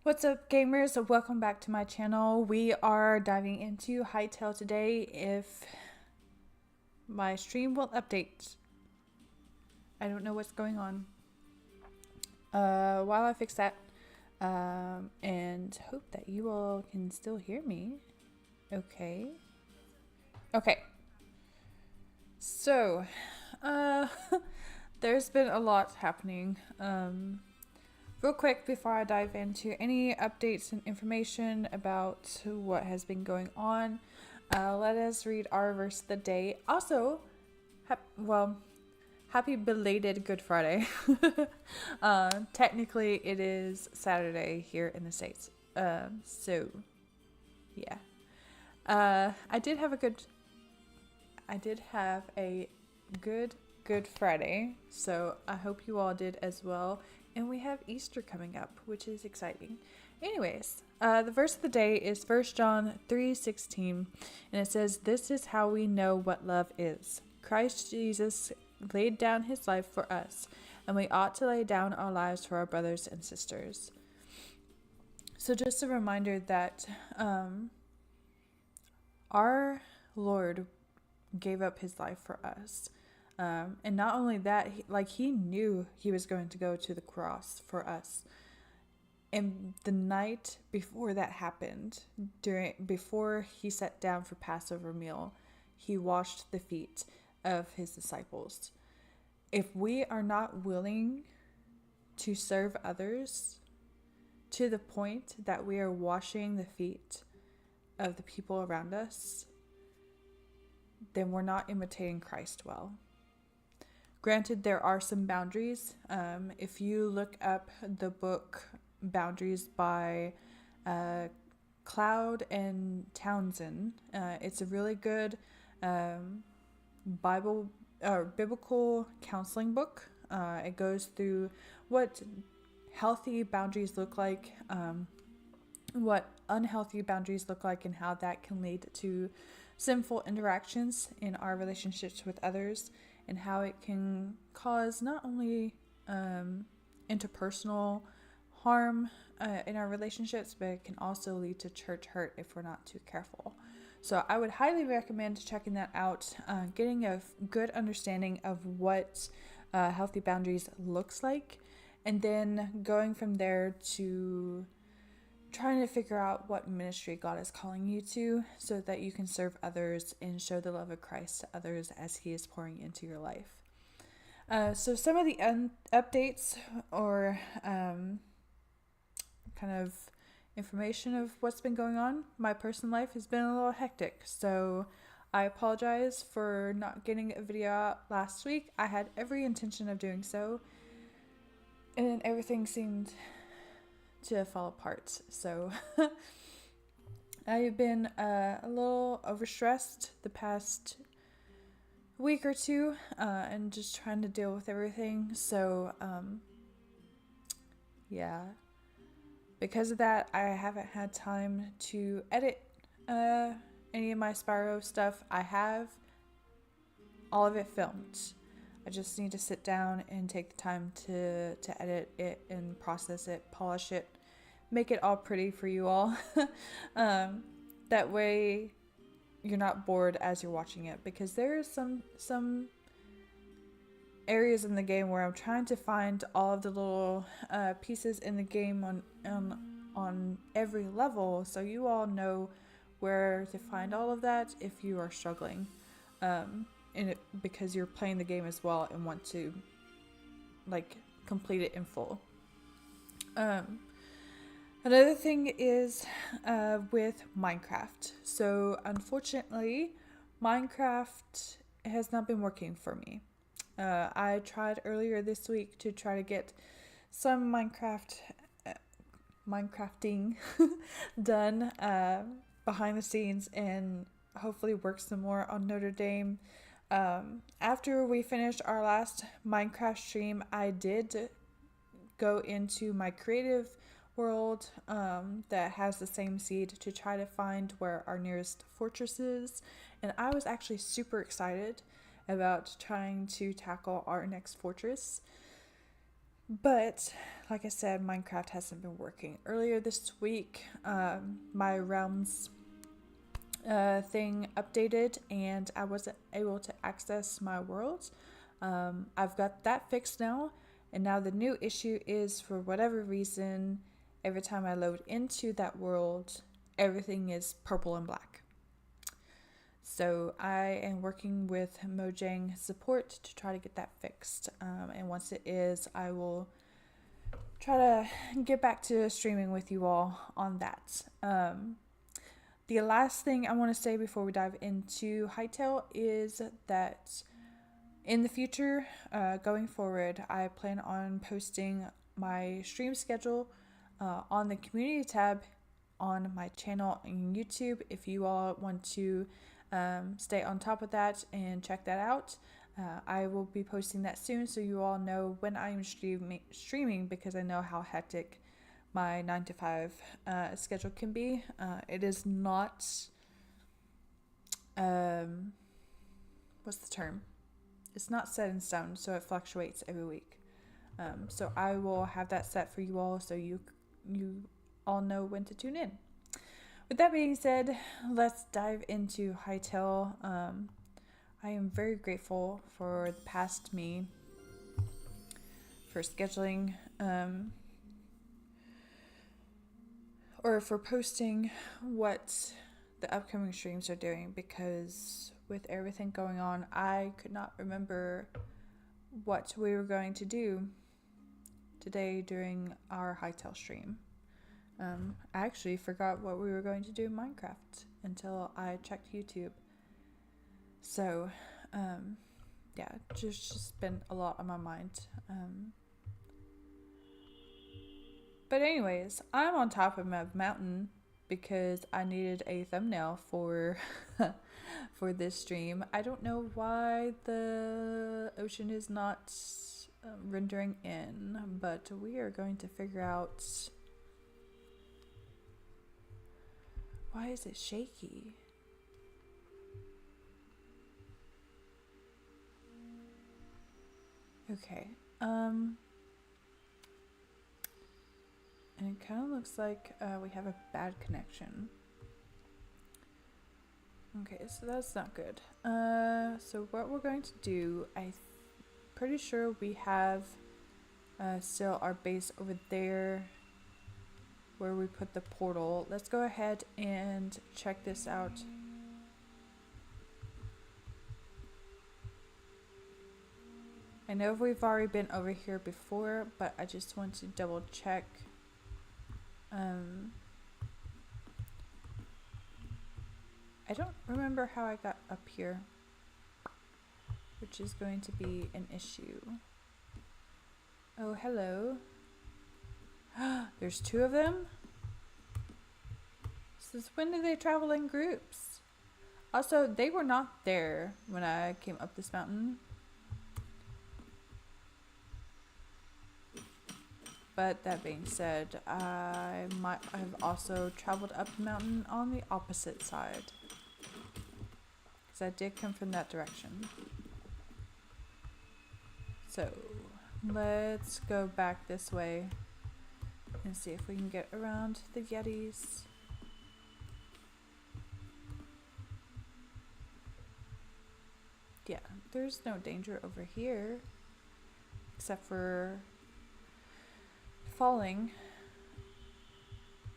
What's up, gamers? Welcome back to my channel. We are diving into Hytale today. If my stream will update, I don't know what's going on. While I fix that, and hope that you all can still hear me. Okay. So, there's been a lot happening. Real quick, before I dive into any updates and information about what has been going on, let us read our verse of the day. Also, happy belated Good Friday. Technically, it is Saturday here in the States. So, yeah. I did have a good Friday, so I hope you all did as well. And we have Easter coming up, which is exciting. Anyways, the verse of the day is 1 John 3:16, and it says, "This is how we know what love is. Christ Jesus laid down his life for us, and we ought to lay down our lives for our brothers and sisters." So just a reminder that our Lord gave up his life for us. And not only that, he knew he was going to go to the cross for us. And the night before that happened, before he sat down for Passover meal, he washed the feet of his disciples. If we are not willing to serve others to the point that we are washing the feet of the people around us, then we're not imitating Christ well. Granted, there are some boundaries. If you look up the book Boundaries by Cloud and Townsend, it's a really good biblical counseling book. It goes through what healthy boundaries look like, what unhealthy boundaries look like, and how that can lead to sinful interactions in our relationships with others, and how it can cause not only interpersonal harm in our relationships, but it can also lead to church hurt if we're not too careful. So I would highly recommend checking that out, getting a good understanding of what healthy boundaries looks like, and then going from there to trying to figure out what ministry God is calling you to, so that you can serve others and show the love of Christ to others as he is pouring into your life. So some of the updates or kind of information of what's been going on. My personal life has been a little hectic, so I apologize for not getting a video out last week. I had every intention of doing so, and everything seemed to fall apart. So I've been a little overstressed the past week or two, and just trying to deal with everything. So yeah, because of that, I haven't had time to edit any of my Spyro stuff. I have all of it filmed. I just need to sit down and take the time to edit it and process it, polish it, make it all pretty for you all. That way you're not bored as you're watching it, because there are some areas in the game where I'm trying to find all of the little pieces in the game on every level, so you all know where to find all of that if you are struggling. Because you're playing the game as well and want to complete it in full. Another thing is with Minecraft. So unfortunately, Minecraft has not been working for me. I tried earlier this week to try to get some Minecrafting done behind the scenes, and hopefully work some more on Notre Dame. After we finished our last Minecraft stream, I did go into my creative world that has the same seed to try to find where our nearest fortress is, and I was actually super excited about trying to tackle our next fortress. But like I said, Minecraft hasn't been working. Earlier this week, my realms thing updated and I wasn't able to access my worlds. I've got that fixed now, and now the new issue is, for whatever reason, every time I load into that world, everything is purple and black. So I am working with Mojang support to try to get that fixed. And once it is, I will try to get back to streaming with you all on that. The last thing I want to say before we dive into Hytale is that in the future, going forward, I plan on posting my stream schedule on the community tab on my channel on YouTube. If you all want to stay on top of that and check that out, I will be posting that soon, so you all know when I am streaming, because I know how hectic my 9 to 5 schedule can be. It is not what's the term? It's not set in stone, so it fluctuates every week. So I will have that set for you all, so you all know when to tune in. With that being said, let's dive into Hytale. I am very grateful for the past me for scheduling or for posting what the upcoming streams are doing, because with everything going on, I could not remember what we were going to do today during our Hytale stream. I actually forgot what we were going to do in Minecraft until I checked YouTube. So, yeah, just been a lot on my mind. But anyways, I'm on top of my mountain because I needed a thumbnail for for this stream. I don't know why the ocean is not rendering in, but we are going to figure out why is it shaky. Okay. And it kind of looks like we have a bad connection. Okay, so that's not good. So what we're going to do, I'm pretty sure we have still our base over there where we put the portal. Let's go ahead and check this out. I know we've already been over here before, but I just want to double check. I don't remember how I got up here, which is going to be an issue. Oh, hello. There's two of them? Since when do they travel in groups? Also, they were not there when I came up this mountain. But that being said, I might have also traveled up the mountain on the opposite side, because I did come from that direction. So let's go back this way and see if we can get around the Yetis. Yeah, there's no danger over here, except for falling.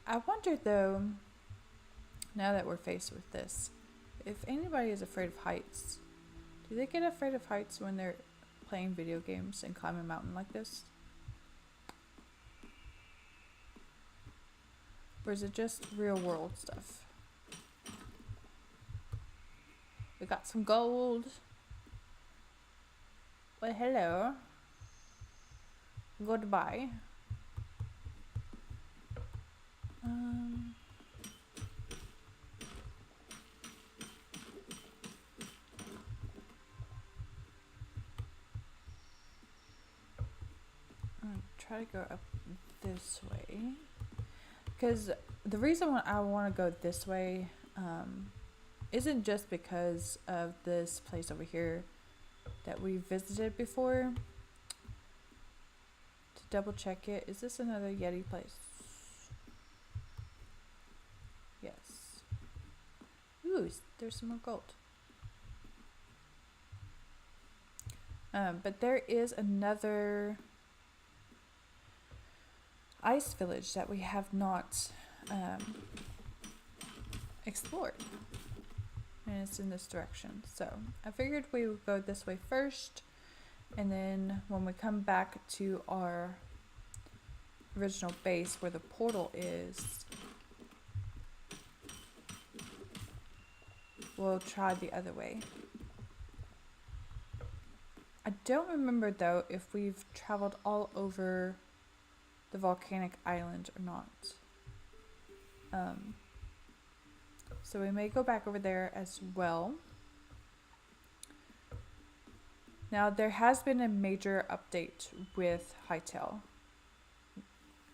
I wonder though, now that we're faced with this, if anybody is afraid of heights, do they get afraid of heights when they're playing video games and climb a mountain like this? Or is it just real world stuff? We got some gold. Well, hello. Goodbye. Try to go up this way, because the reason why I want to go this way isn't just because of this place over here that we visited before. double check it. Is this another Yeti place? Yes. Ooh, there's some more gold. But there is another ice village that we have not explored. And it's in this direction. So I figured we would go this way first. And then when we come back to our original base where the portal is, we'll try the other way. I don't remember though if we've traveled all over the volcanic island or not. So we may go back over there as well. Now there has been a major update with Hytale.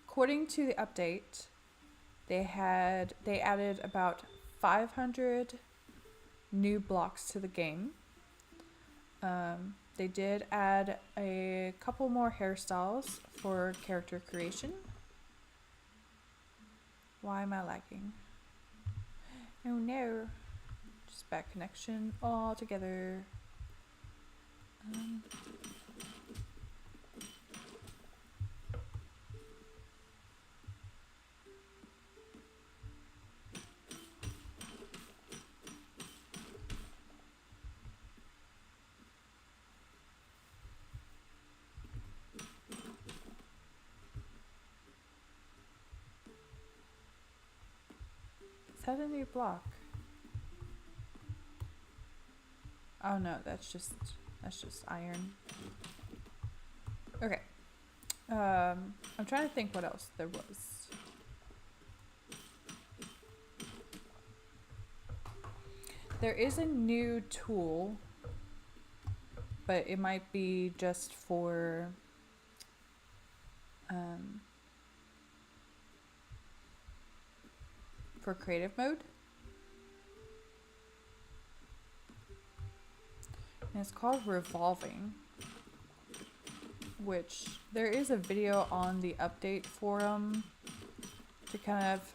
According to the update, they added about 500 new blocks to the game. They did add a couple more hairstyles for character creation. Why am I lagging? Oh no. Just bad connection altogether. Is that a new block? Oh no, that's just iron. Okay. I'm trying to think what else there was. There is a new tool, but it might be just for creative mode. And it's called Revolving, which there is a video on the update forum to kind of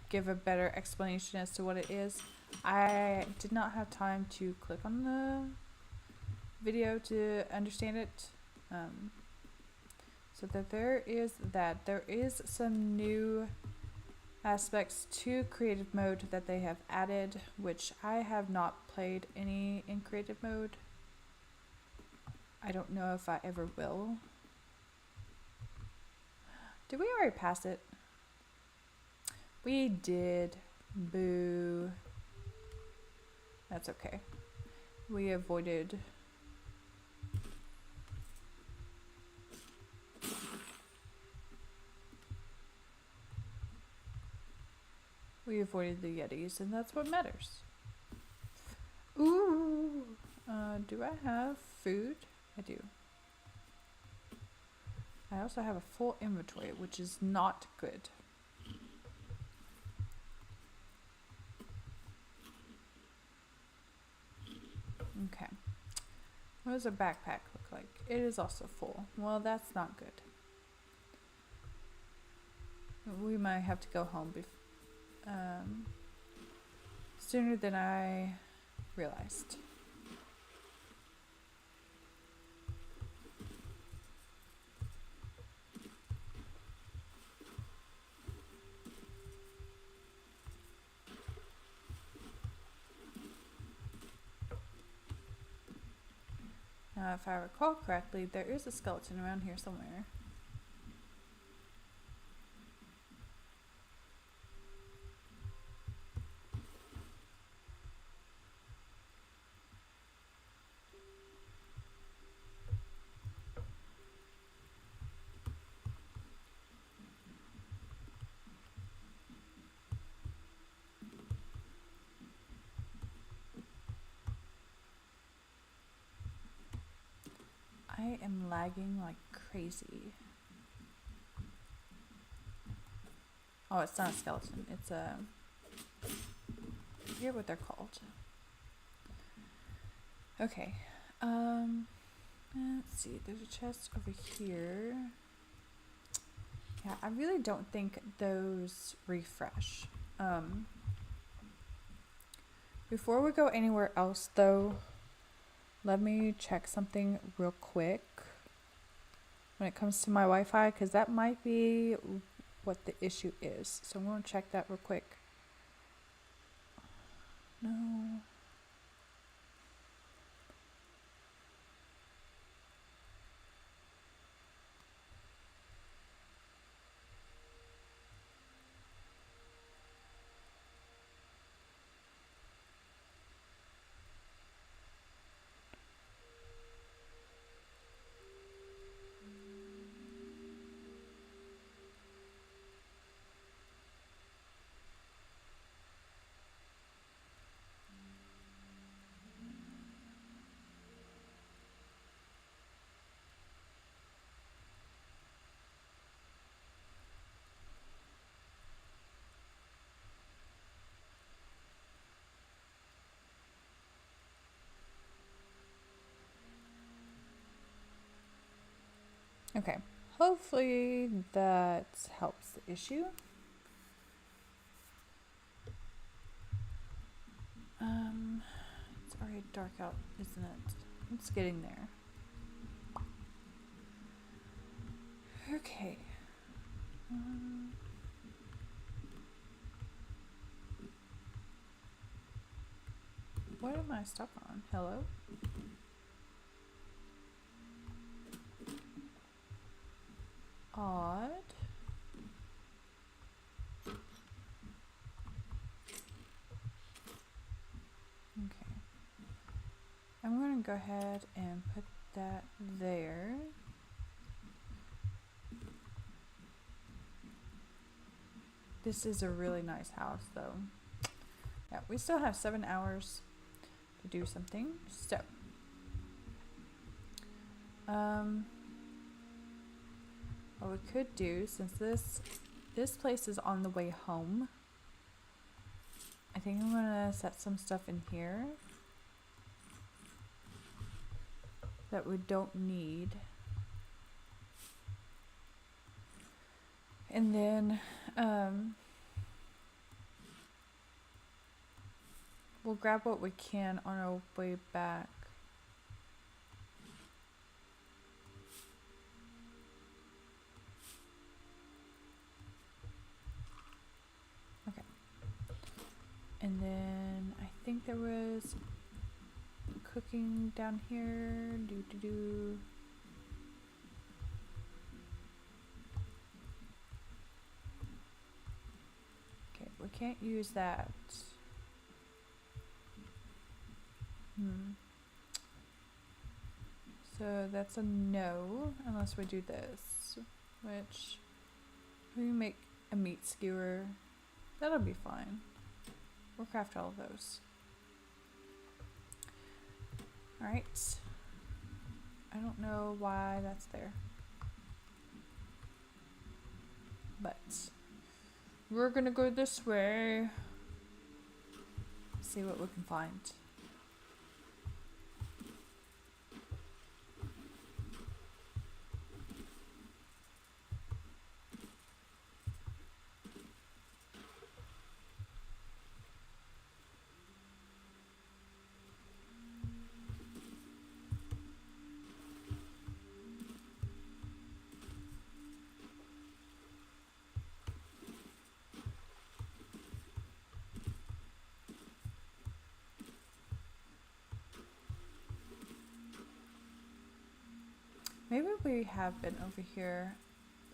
give a better explanation as to what it is. I did not have time to click on the video to understand it. So that there is some new aspects to creative mode that they have added, which I have not played any in creative mode. I don't know if I ever will. Did we already pass it? We did. Boo. That's okay. We avoided the Yetis, and that's what matters. Ooh. Do I have food? I do. I also have a full inventory, which is not good. Okay. What does a backpack look like? It is also full. Well, that's not good. We might have to go home sooner than I realized. Now, if I recall correctly, there is a skeleton around here somewhere. I am lagging like crazy. Oh, it's not a skeleton. It's a... I forget what they're called. Okay. Let's see. There's a chest over here. Yeah, I really don't think those refresh. Before we go anywhere else though, let me check something real quick when it comes to my Wi-Fi, because that might be what the issue is. So I'm going to check that real quick. No. Okay. Hopefully that helps the issue. It's already dark out, isn't it? It's getting there. Okay. What am I stuck on? Hello? Odd. Okay. I'm going to go ahead and put that there. This is a really nice house though. Yeah, we still have 7 hours to do something. So, what we could do, since this place is on the way home, I think I'm gonna set some stuff in here that we don't need. And then we'll grab what we can on our way back. Okay. And then I think there was cooking down here. Okay, we can't use that. So that's a no, unless we do this, which we make a meat skewer. That'll be fine. We'll craft all of those. Alright. I don't know why that's there. But we're gonna go this way. See what we can find. Maybe we have been over here.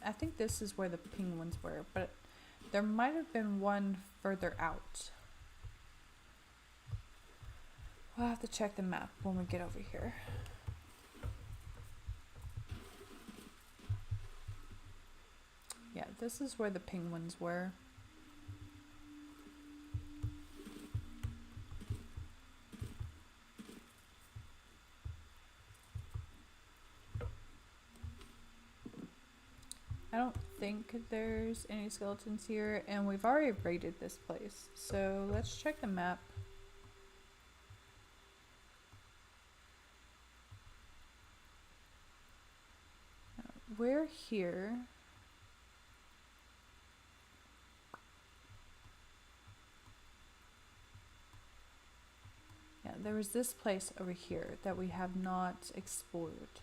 I think this is where the penguins were, but there might have been one further out. We'll have to check the map when we get over here. Yeah, this is where the penguins were. I don't think there's any skeletons here, and we've already raided this place. So let's check the map. We're here. there was this place over here that we have not explored.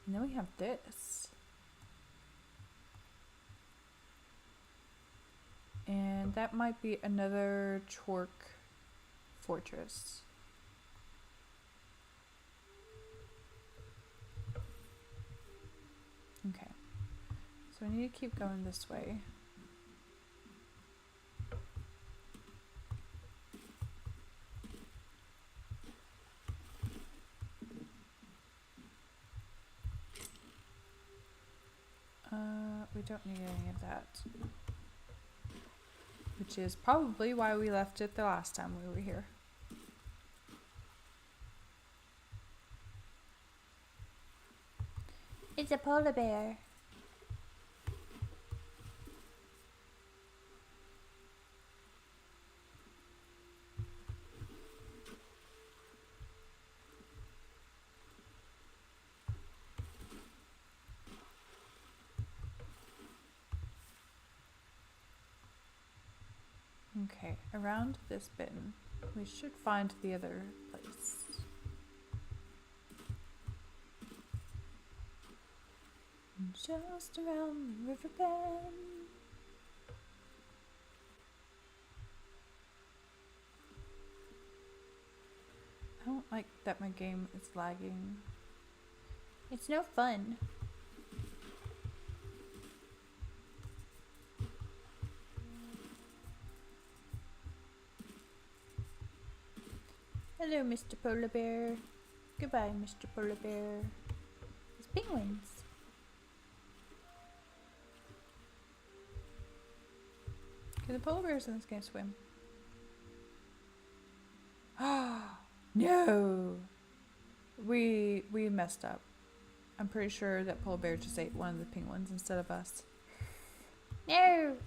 And then we have this. And that might be another Chork fortress. Okay. So we need to keep going this way. We don't need any of that. Which is probably why we left it the last time we were here. It's a polar bear. Okay, around this bin, we should find the other place. Just around the river bend. I don't like that my game is lagging. It's no fun. Hello, Mr. Polar Bear. Goodbye, Mr. Polar Bear. It's penguins. Okay, the polar bears in this game swim. No! We messed up. I'm pretty sure that polar bear just ate one of the penguins instead of us. No!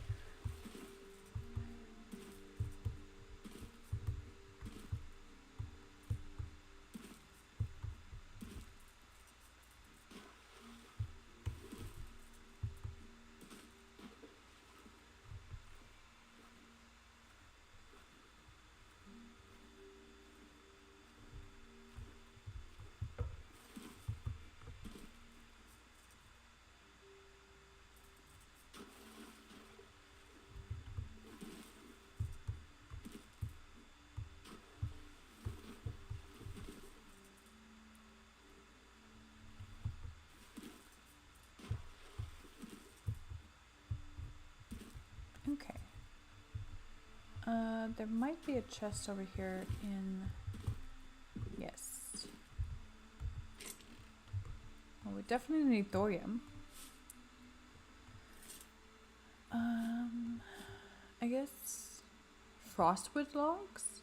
Okay. There might be a chest over here in... Yes. Well, we definitely need thorium. I guess... Frostwood logs?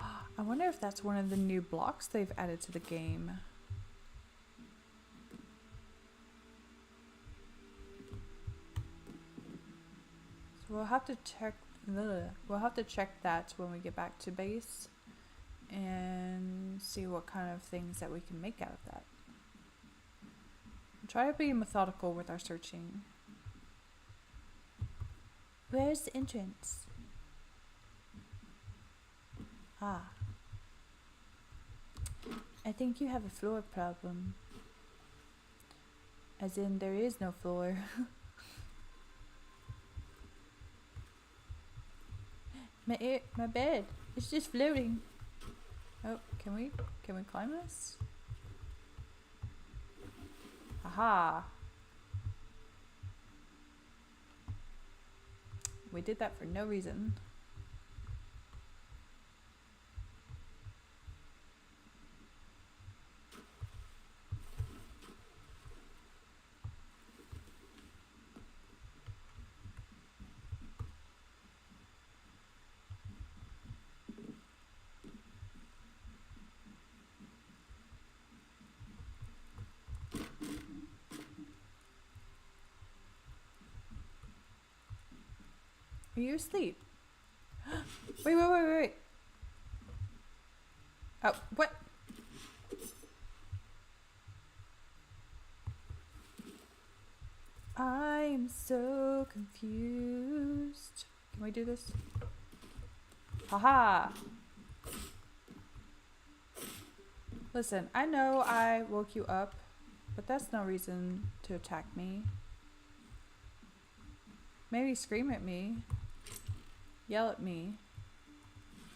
I wonder if that's one of the new blocks they've added to the game. We'll have to check. We'll have to check that when we get back to base, and see what kind of things that we can make out of that. Try to be methodical with our searching. Where's the entrance? Ah. I think you have a floor problem. As in, there is no floor. My bed. It's just floating. Oh, can we climb this? Aha. We did that for no reason. Are you asleep? Wait. Oh, what? I'm so confused. Can we do this? Haha! Listen, I know I woke you up, but that's no reason to attack me. Maybe scream at me, yell at me,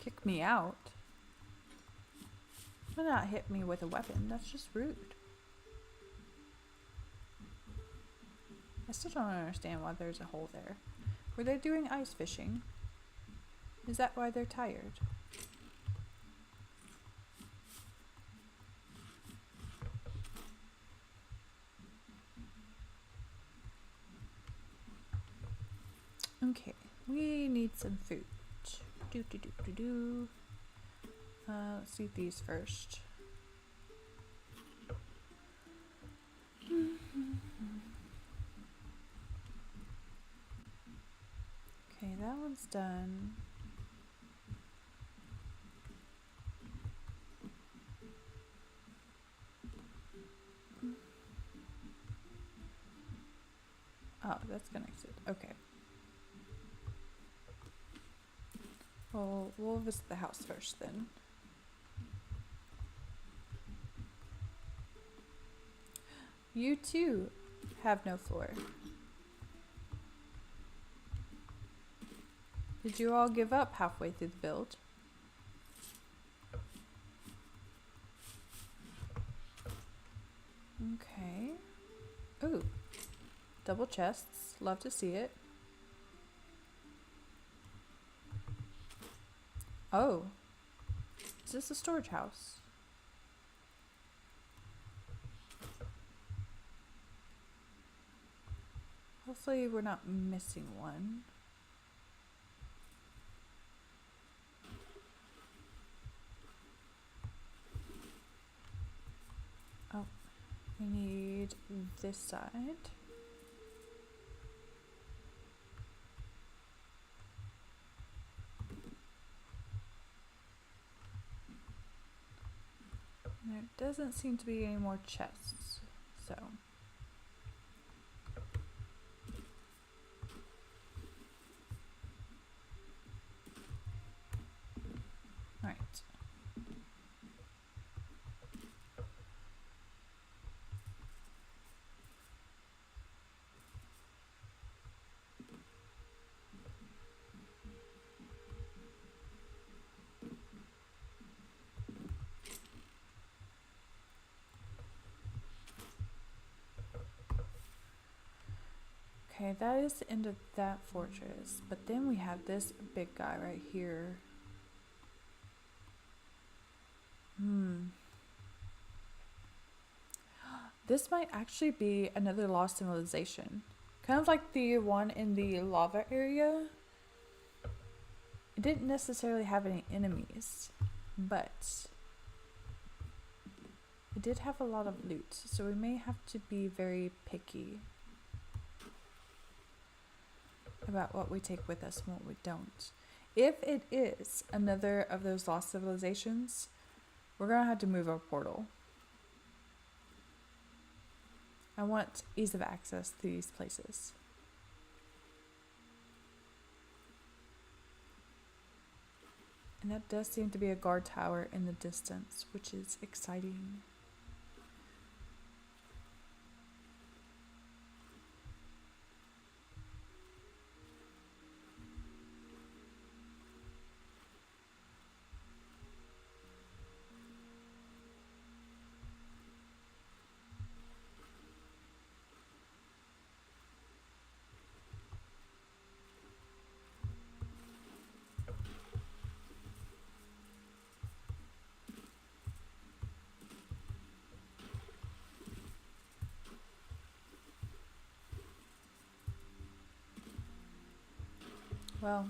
kick me out, but not hit me with a weapon. That's just rude. I still don't understand why there's a hole there. Were they doing ice fishing? Is that why they're tired? Okay, we need some food. Let's eat these first. Okay, that one's done. Oh, that's connected. Okay. Well, we'll visit the house first then. You too have no floor. Did you all give up halfway through the build? Okay. Ooh. Double chests. Love to see it. Oh. Is this a storage house? Hopefully we're not missing one. Oh, we need this side. There doesn't seem to be any more chests, so. Alright. Okay, that is the end of that fortress, but then we have this big guy right here. This might actually be another lost civilization. Kind of like the one in the lava area. It didn't necessarily have any enemies, but it did have a lot of loot, so we may have to be very picky about what we take with us and what we don't. If it is another of those lost civilizations, we're gonna have to move our portal. I want ease of access to these places. And that does seem to be a guard tower in the distance, which is exciting. Well,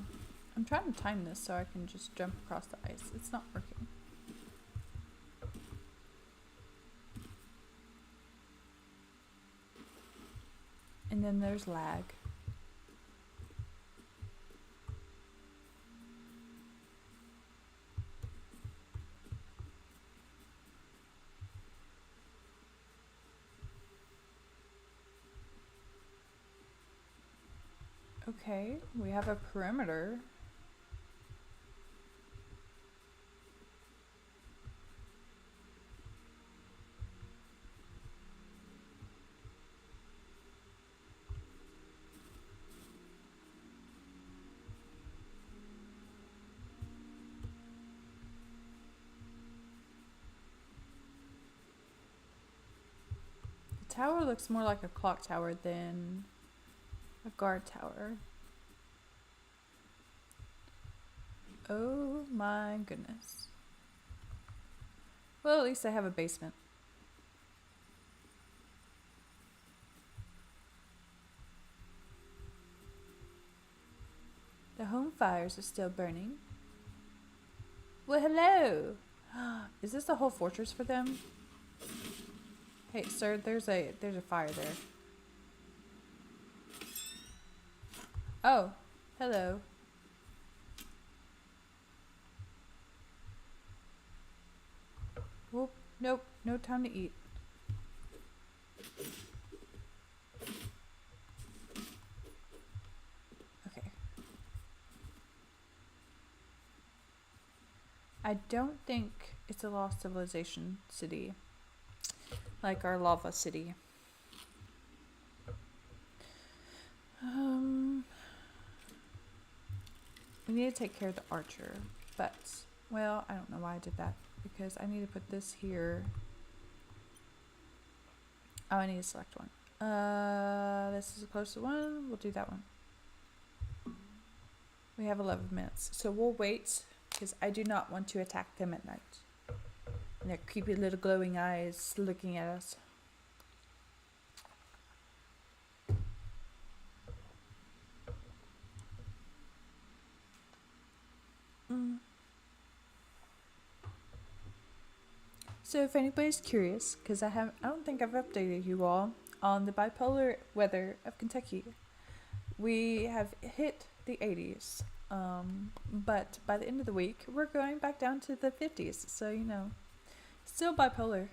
I'm trying to time this so I can just jump across the ice. It's not working. And then there's lag. Okay, we have a perimeter. tower looks more like a clock tower than a guard tower. Oh my goodness. Well, at least I have a basement. The home fires are still burning. Well, hello! Is this the whole fortress for them? Hey, sir, there's a fire there. Oh, hello. Whoop, nope, no time to eat. Okay. I don't think it's a lost civilization city, like our lava city. We need to take care of the archer, but, well, I don't know why I did that, because I need to put this here. Oh, I need to select one. This is the closest one. We'll do that one. We have 11 minutes, so we'll wait, because I do not want to attack them at night. And their creepy little glowing eyes looking at us. So if anybody's curious, because I don't think I've updated you all on the bipolar weather of Kentucky. We have hit the 80s, but by the end of the week, we're going back down to the 50s. So, you know, still bipolar,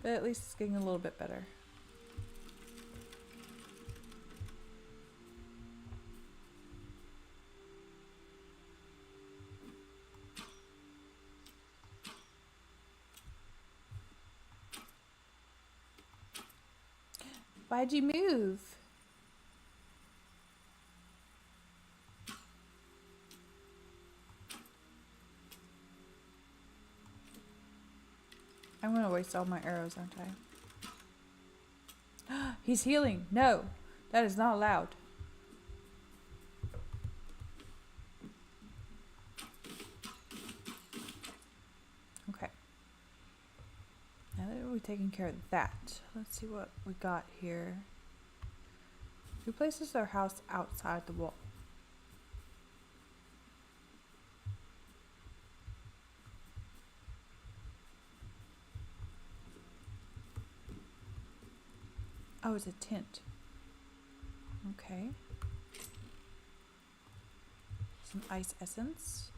but at least it's getting a little bit better. Why'd you move? I'm gonna waste all my arrows, aren't I? He's healing. No, that is not allowed. Okay. Now that we've taken care of that, let's see what we got here. Who places their house outside the wall? Oh, it's a tent. Okay. Some ice essence.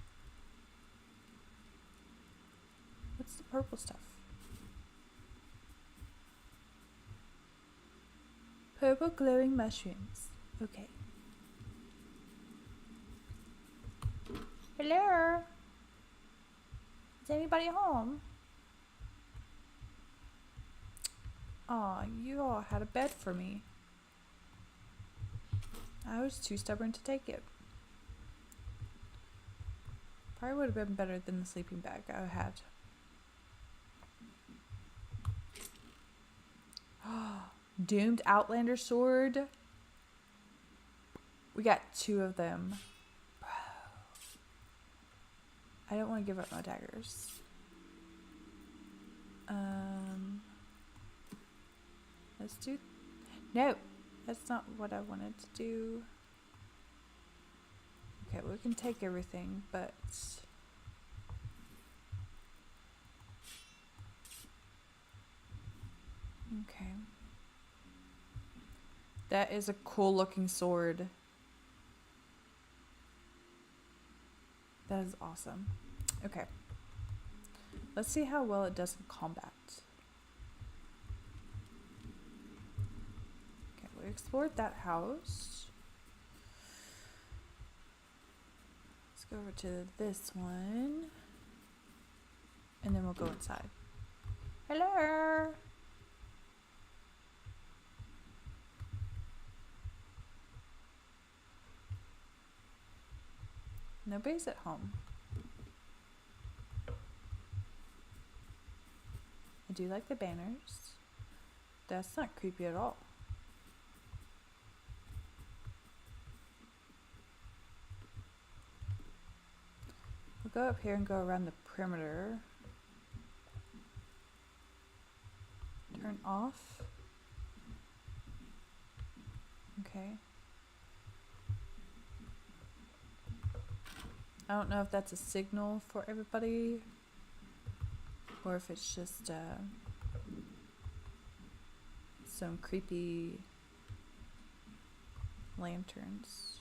What's the purple stuff? Purple glowing mushrooms. Okay. Hello? Is anybody home? Aw, you all had a bed for me. I was too stubborn to take it. Probably would have been better than the sleeping bag I had. Doomed Outlander sword. We got 2 of them. Bro. I don't want to give up my daggers. Let's do... No! That's not what I wanted to do. Okay, we can take everything, but... Okay. That is a cool looking sword. That is awesome. Okay. Let's see how well it does in combat. Okay, we explored that house. Let's go over to this one. And then we'll go inside. Hello! Nobody's at home. I do like the banners. That's not creepy at all. We'll go up here and go around the perimeter. Turn off. Okay. I don't know if that's a signal for everybody or if it's just some creepy lanterns.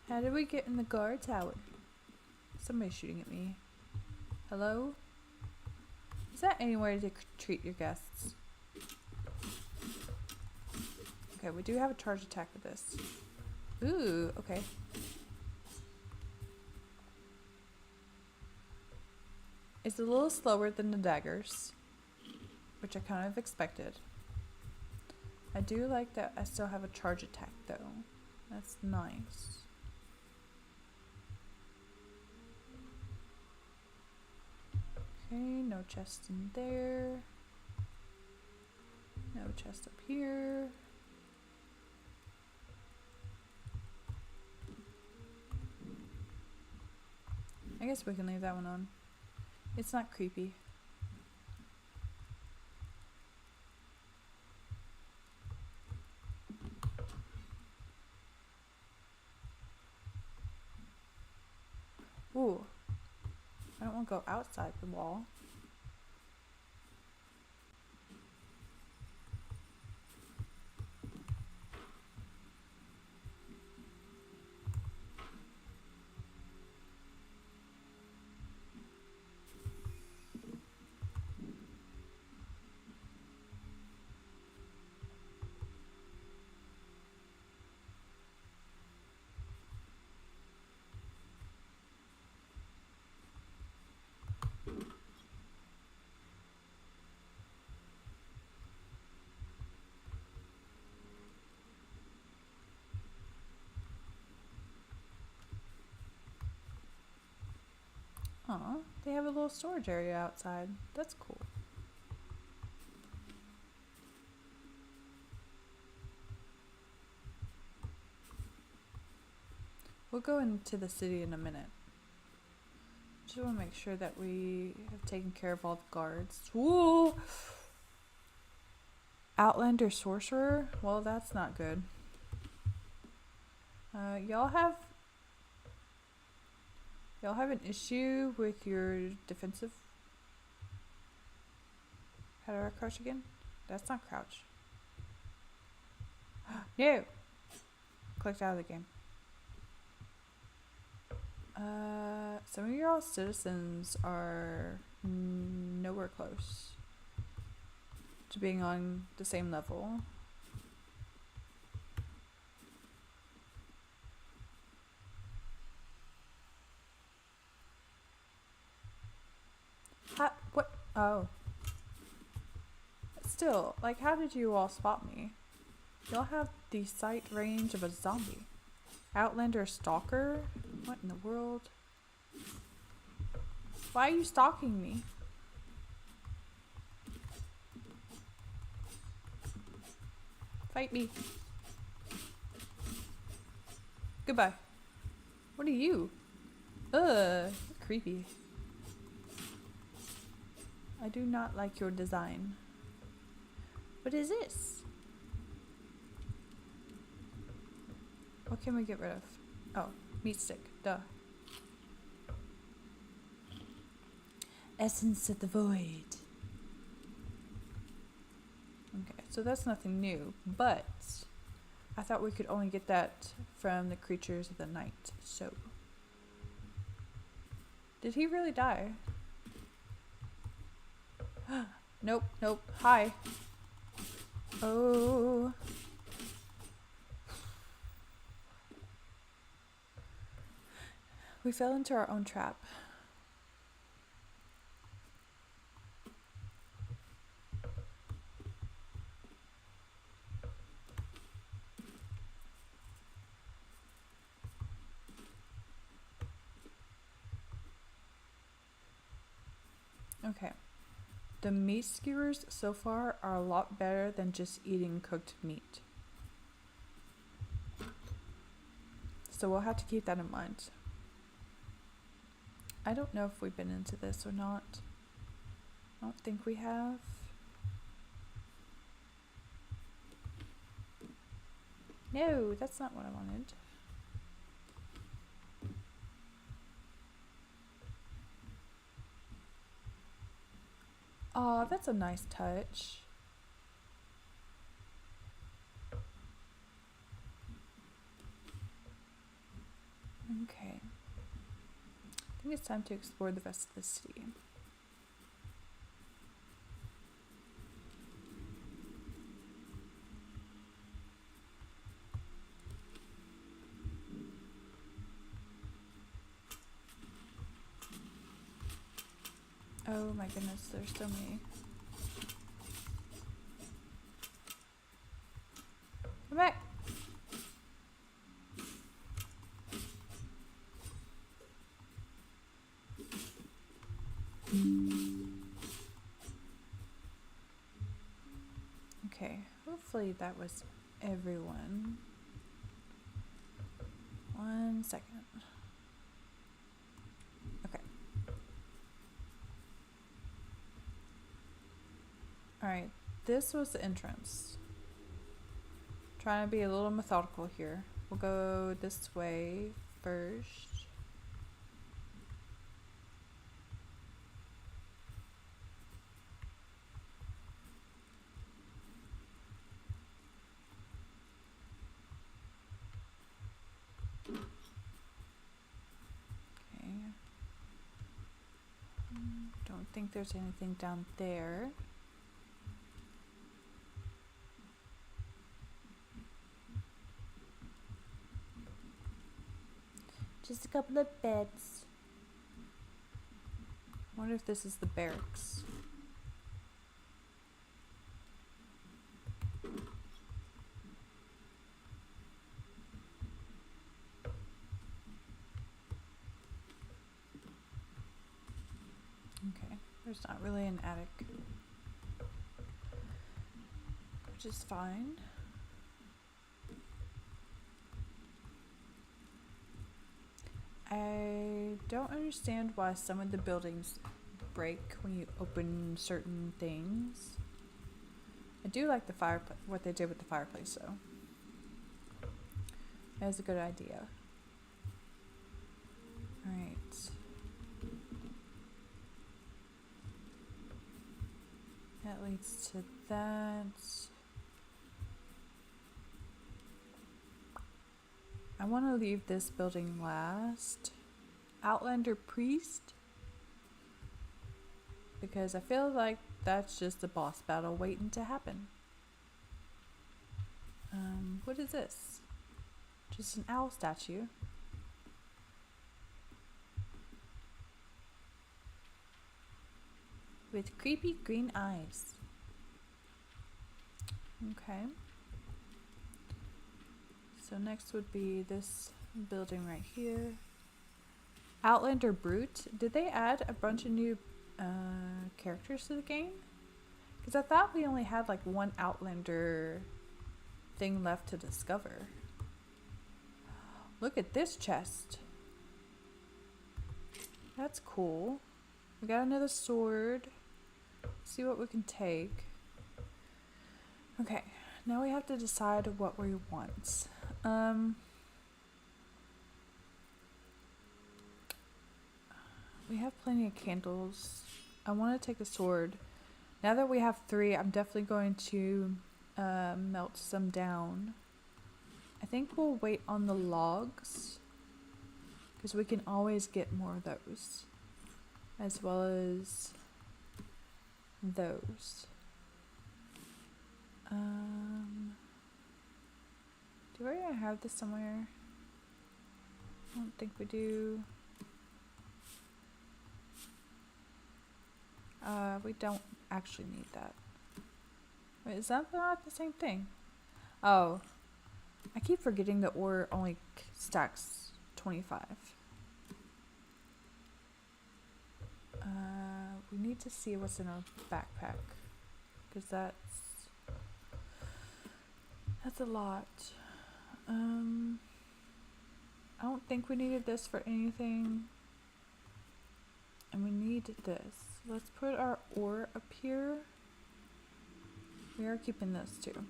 How did we get in the guard tower? Somebody's shooting at me. Hello? Is that any way to treat your guests? Okay, we do have a charge attack with this. Ooh, okay. It's a little slower than the daggers, which I kind of expected. I do like that I still have a charge attack though. That's nice. Okay, no chest in there. No chest up here. I guess we can leave that one on. It's not creepy. Ooh. I don't want to go outside the wall. Aw, they have a little storage area outside. That's cool. We'll go into the city in a minute. Just want to make sure that we have taken care of all the guards. Whoa! Outlander sorcerer? Well, that's not good. Y'all have an issue with your defensive? How do I crouch again? That's not crouch. No! Clicked out of the game. Some of your citizens are nowhere close to being on the same level. What? Oh. Still, like, how did you all spot me? Y'all have the sight range of a zombie. Outlander stalker? What in the world? Why are you stalking me? Fight me. Goodbye. What are you? Creepy. I do not like your design. What is this? What can we get rid of? Oh, meat stick. Duh. Essence of the void. Okay, so that's nothing new, but I thought we could only get that from the creatures of the night, so. Did he really die? Nope, nope. Hi. Oh. We fell into our own trap. Okay. The meat skewers so far are a lot better than just eating cooked meat. So we'll have to keep that in mind. I don't know if we've been into this or not. I don't think we have. No, that's not what I wanted. Oh, that's a nice touch. Okay. I think it's time to explore the rest of the city. Oh my goodness, there's so many. Come back! Okay, hopefully that was everyone. 1 second. Okay. Alright, this was the entrance. Trying to be a little methodical here. We'll go this way first. Don't think there's anything down there. Just a couple of beds. Wonder if this is the barracks. Okay, there's not really an attic, which is fine. I don't understand why some of the buildings break when you open certain things. I do like the fireplace, what they did with the fireplace though. That's a good idea. Alright. That leads to that. I want to leave this building last. Outlander Priest. Because I feel like that's just a boss battle waiting to happen. What is this? Just an owl statue. With creepy green eyes. Okay. So next would be this building right here. Outlander Brute. Did they add a bunch of new characters to the game? Because I thought we only had like one Outlander thing left to discover. Look at this chest. That's cool. We got another sword. See what we can take. Okay, now we have to decide what we want. We have plenty of candles. I want to take the sword. Now that we have 3, I'm definitely going to melt some down. I think we'll wait on the logs because we can always get more of those, as well as those. Do I already have this somewhere? I don't think we do. We don't actually need that. Wait, is that not the same thing? Oh, I keep forgetting the ore only stacks 25. we need to see what's in our backpack, because that's a lot. I don't think we needed this for anything. And we need this. Let's put our ore up here. We are keeping this too.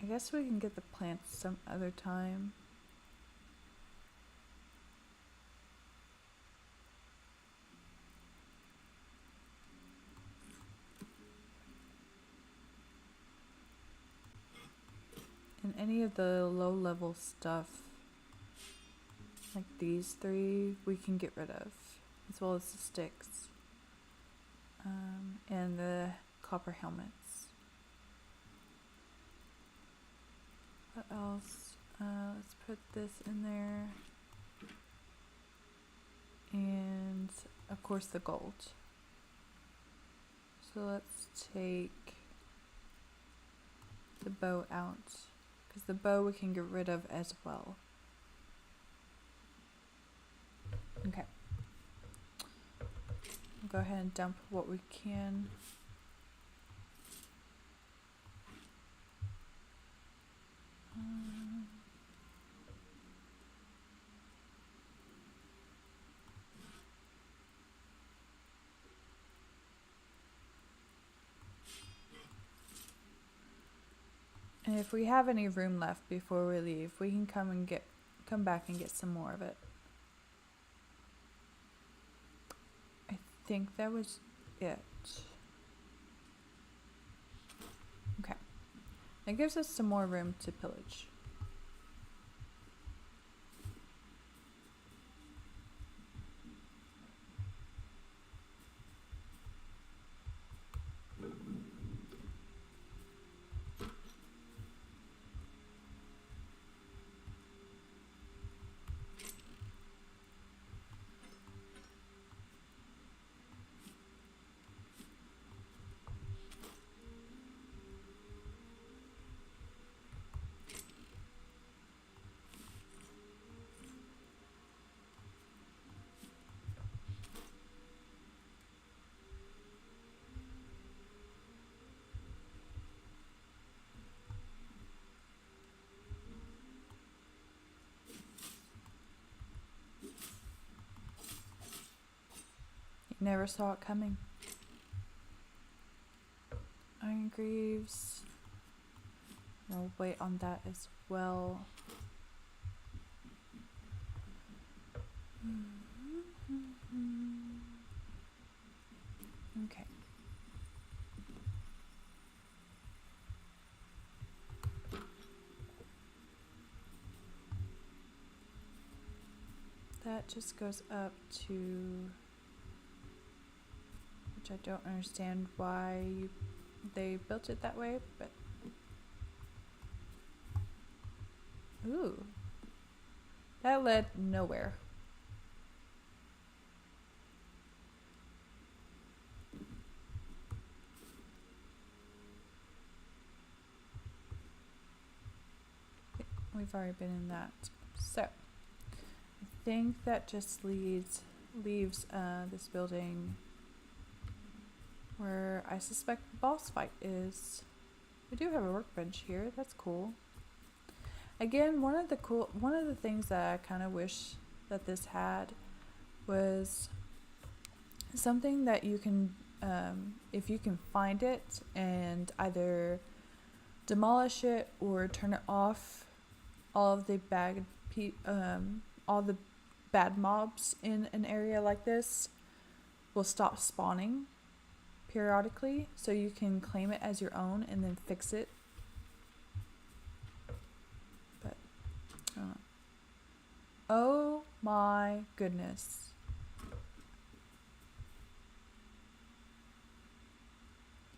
I guess we can get the plants some other time. And any of the low level stuff, like these three, we can get rid of, as well as the sticks. And the copper helmets. What else? Let's put this in there. And of course the gold. So let's take the bow out, because the bow we can get rid of as well. Okay. Go ahead and dump what we can. And if we have any room left before we leave, we can come back and get some more of it. I think that was it. Okay. That gives us some more room to pillage. Never saw it coming. Iron Greaves. We'll wait on that as well. Okay. That just goes up to... which I don't understand why they built it that way, but... Ooh. That led nowhere. We've already been in that. So, I think that just leaves this building where I suspect the boss fight is. We do have a workbench here. That's cool. Again, one of the things that I kind of wish that this had was something that you can, if you can find it and either demolish it or turn it off, all the bad mobs in an area like this will stop spawning periodically, so you can claim it as your own and then fix it. But I don't know. Oh my goodness.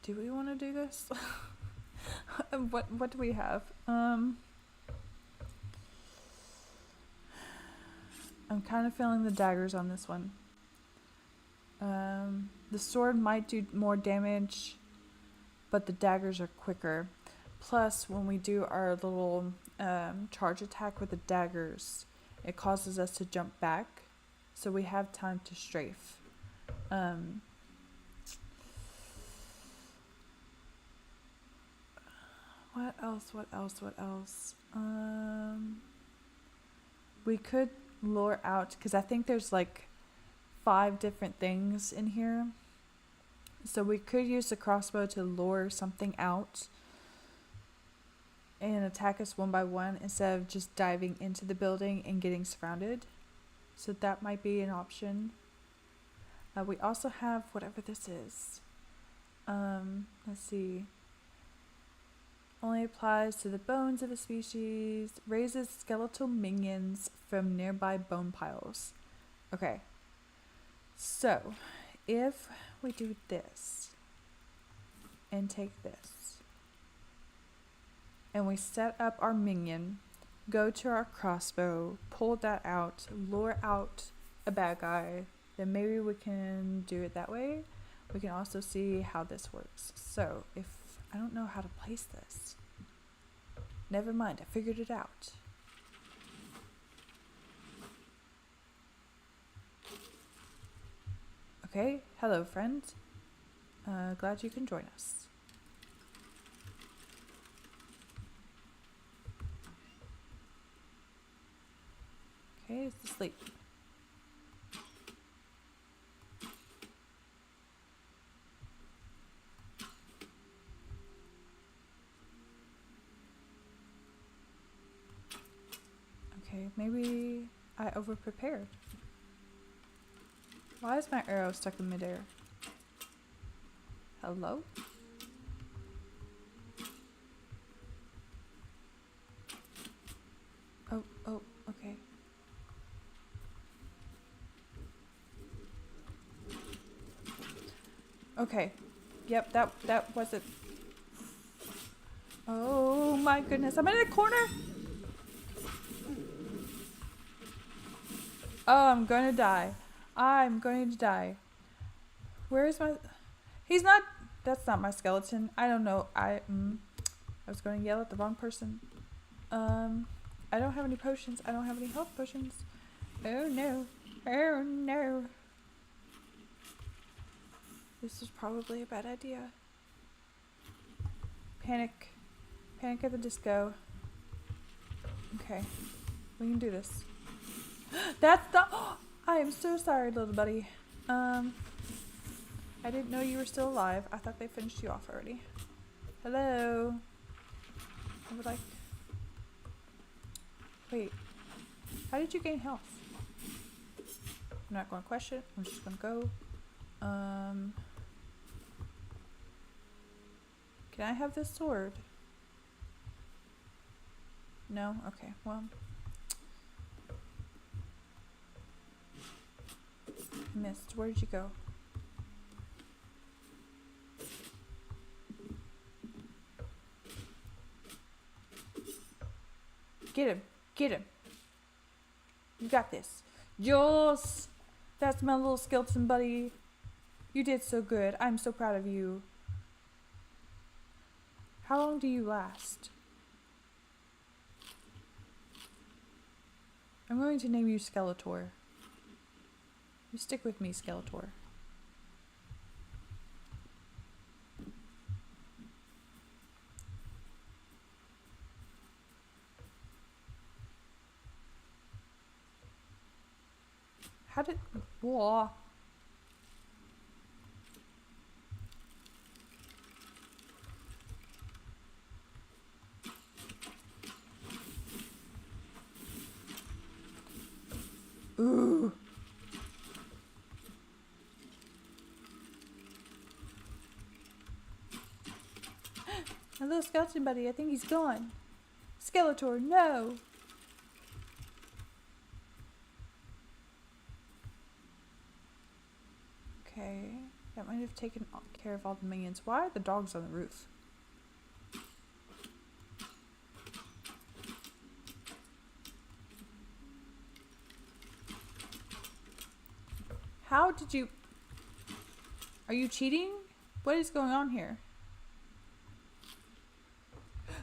Do we want to do this? What do we have? I'm kind of feeling the daggers on this one. The sword might do more damage, but the daggers are quicker. Plus, when we do our little charge attack with the daggers, it causes us to jump back, so we have time to strafe. What else? We could lure out, because I think there's like 5 different things in here. So we could use the crossbow to lure something out and attack us one by one instead of just diving into the building and getting surrounded. So that might be an option. We also have whatever this is. Let's see. Only applies to the bones of a species. Raises skeletal minions from nearby bone piles. Okay. So, if we do this and take this and we set up our minion, go to our crossbow, pull that out, lure out a bad guy, then maybe we can do it that way. We can also see how this works. So if I don't know how to place this, never mind, I figured it out. Okay, hello friend. Glad you can join us. Okay, it's asleep. Okay, maybe I over-prepared. Why is my arrow stuck in midair? Hello? Oh, okay. Okay. Yep, that was it. Oh my goodness, I'm in a corner! Oh, I'm going to die. I'm going to die. Where is my... He's not... That's not my skeleton. I don't know. I was going to yell at the wrong person. I don't have any potions. I don't have any health potions. Oh no. Oh no. This is probably a bad idea. Panic. Panic at the disco. Okay. We can do this. That's the... I am so sorry, little buddy. I didn't know you were still alive. I thought they finished you off already. Hello. I would like... Wait. How did you gain health? I'm not going to question. I'm just going to go. Can I have this sword? No? Okay, well... Missed. Where did you go? Get him. Get him. You got this. Jules! That's my little skeleton buddy. You did so good. I'm so proud of you. How long do you last? I'm going to name you Skeletor. You stick with me, Skeletor. How did... Whoa. Ooh. My little skeleton buddy, I think he's gone. Skeletor, no! Okay, that might have taken care of all the minions. Why are the dogs on the roof? How did you... Are you cheating? What is going on here?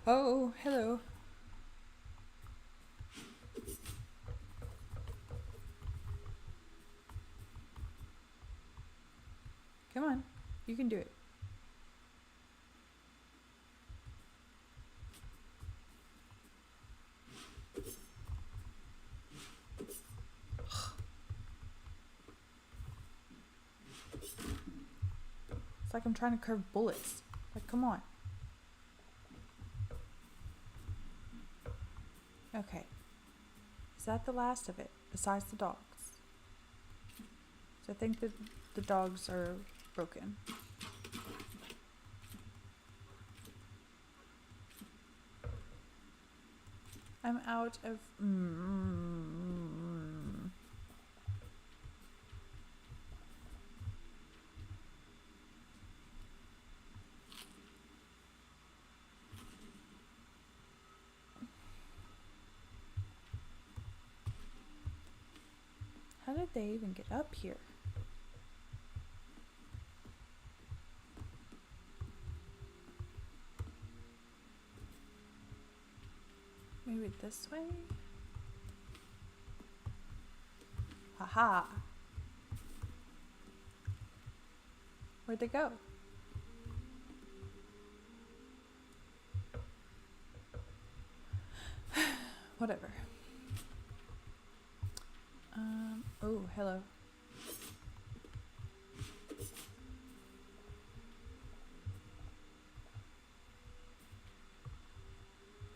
Oh, hello. Come on. You can do it. It's like I'm trying to curve bullets. Like, come on. Okay. Is that the last of it, besides the dogs? So I think that the dogs are broken. I'm out of... How did they even get up here? Maybe this way? Haha. Where'd they go? Whatever. Oh, hello.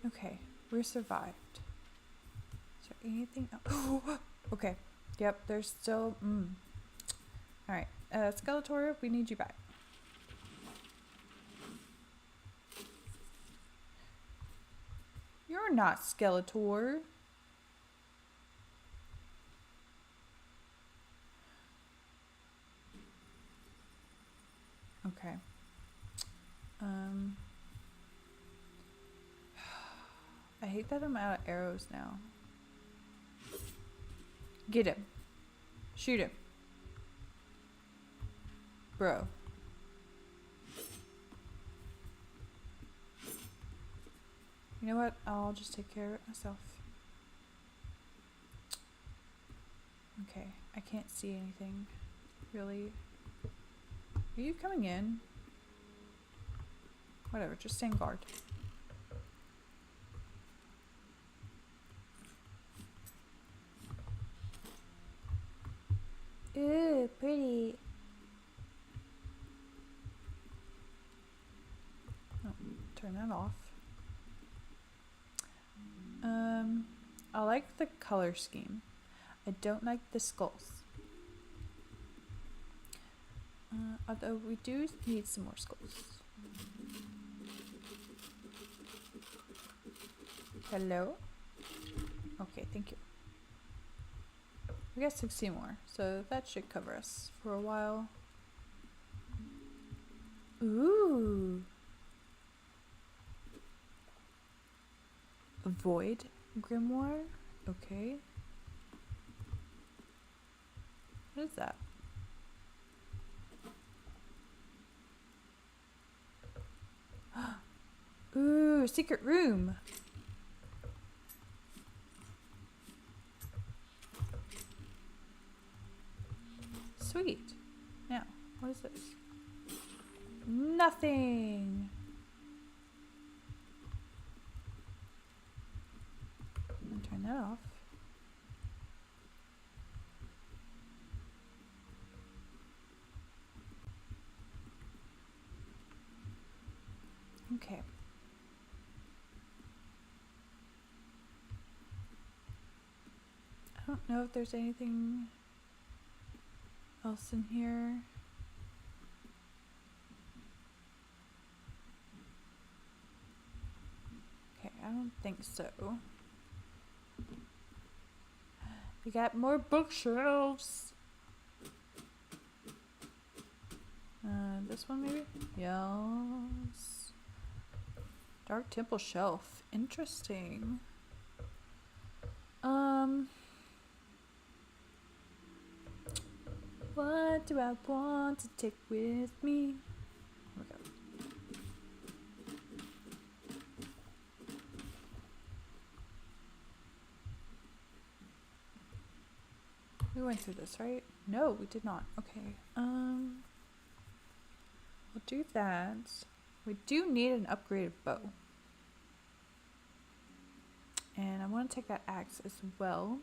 Okay, we survived. Is there anything else? Okay, yep, there's still... Alright, Skeletor, we need you back. You're not Skeletor. Okay. I hate that I'm out of arrows now. Get him. Shoot him. Bro. You know what? I'll just take care of it myself. Okay. I can't see anything. Really. Are you coming in? Whatever. Just stand guard. Ooh, pretty. Oh, turn that off. I like the color scheme. I don't like the skulls. Although we do need some more skulls. Hello? Okay, thank you. We got 60 more, so that should cover us for a while. Ooh. A void grimoire? Okay. What is that? Ooh, secret room. Sweet. Now, what is this? Nothing. Turn that off. Okay. I don't know if there's anything else in here. Okay, I don't think so. We got more bookshelves. This one maybe? Yes. Dark Temple shelf. Interesting. What do I want to take with me? Here we go. We went through this, right? No, we did not. Okay. do that. We do need an upgraded bow. And I want to take that axe as well.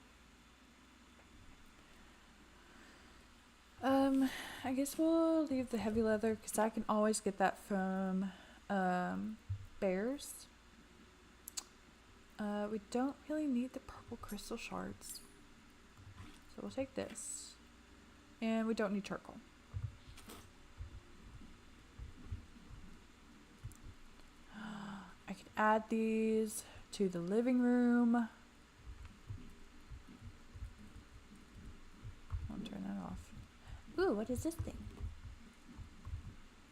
I guess we'll leave the heavy leather because I can always get that from bears. We don't really need the purple crystal shards. So we'll take this. And we don't need charcoal. I can add these to the living room. I'll turn that off. Ooh, what is this thing?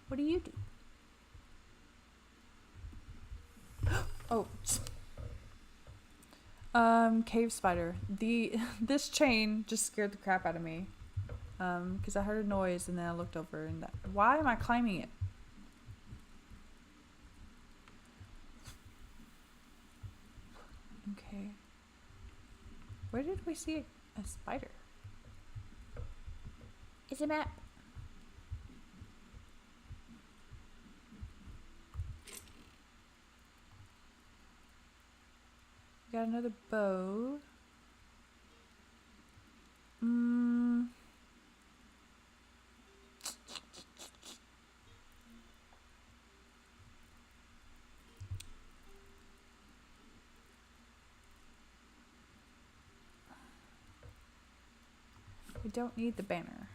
What do you do? Oh. Cave spider. This chain just scared the crap out of me. Because I heard a noise and then I looked over and why am I climbing it? Okay. Where did we see a spider? It's a map. Got another bow. We don't need the banner.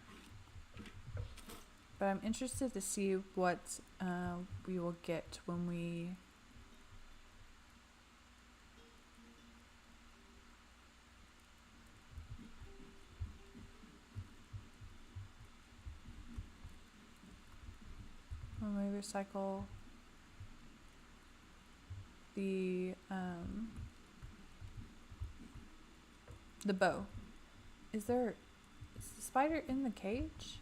But I'm interested to see what we will get when we recycle the bow. Is the spider in the cage?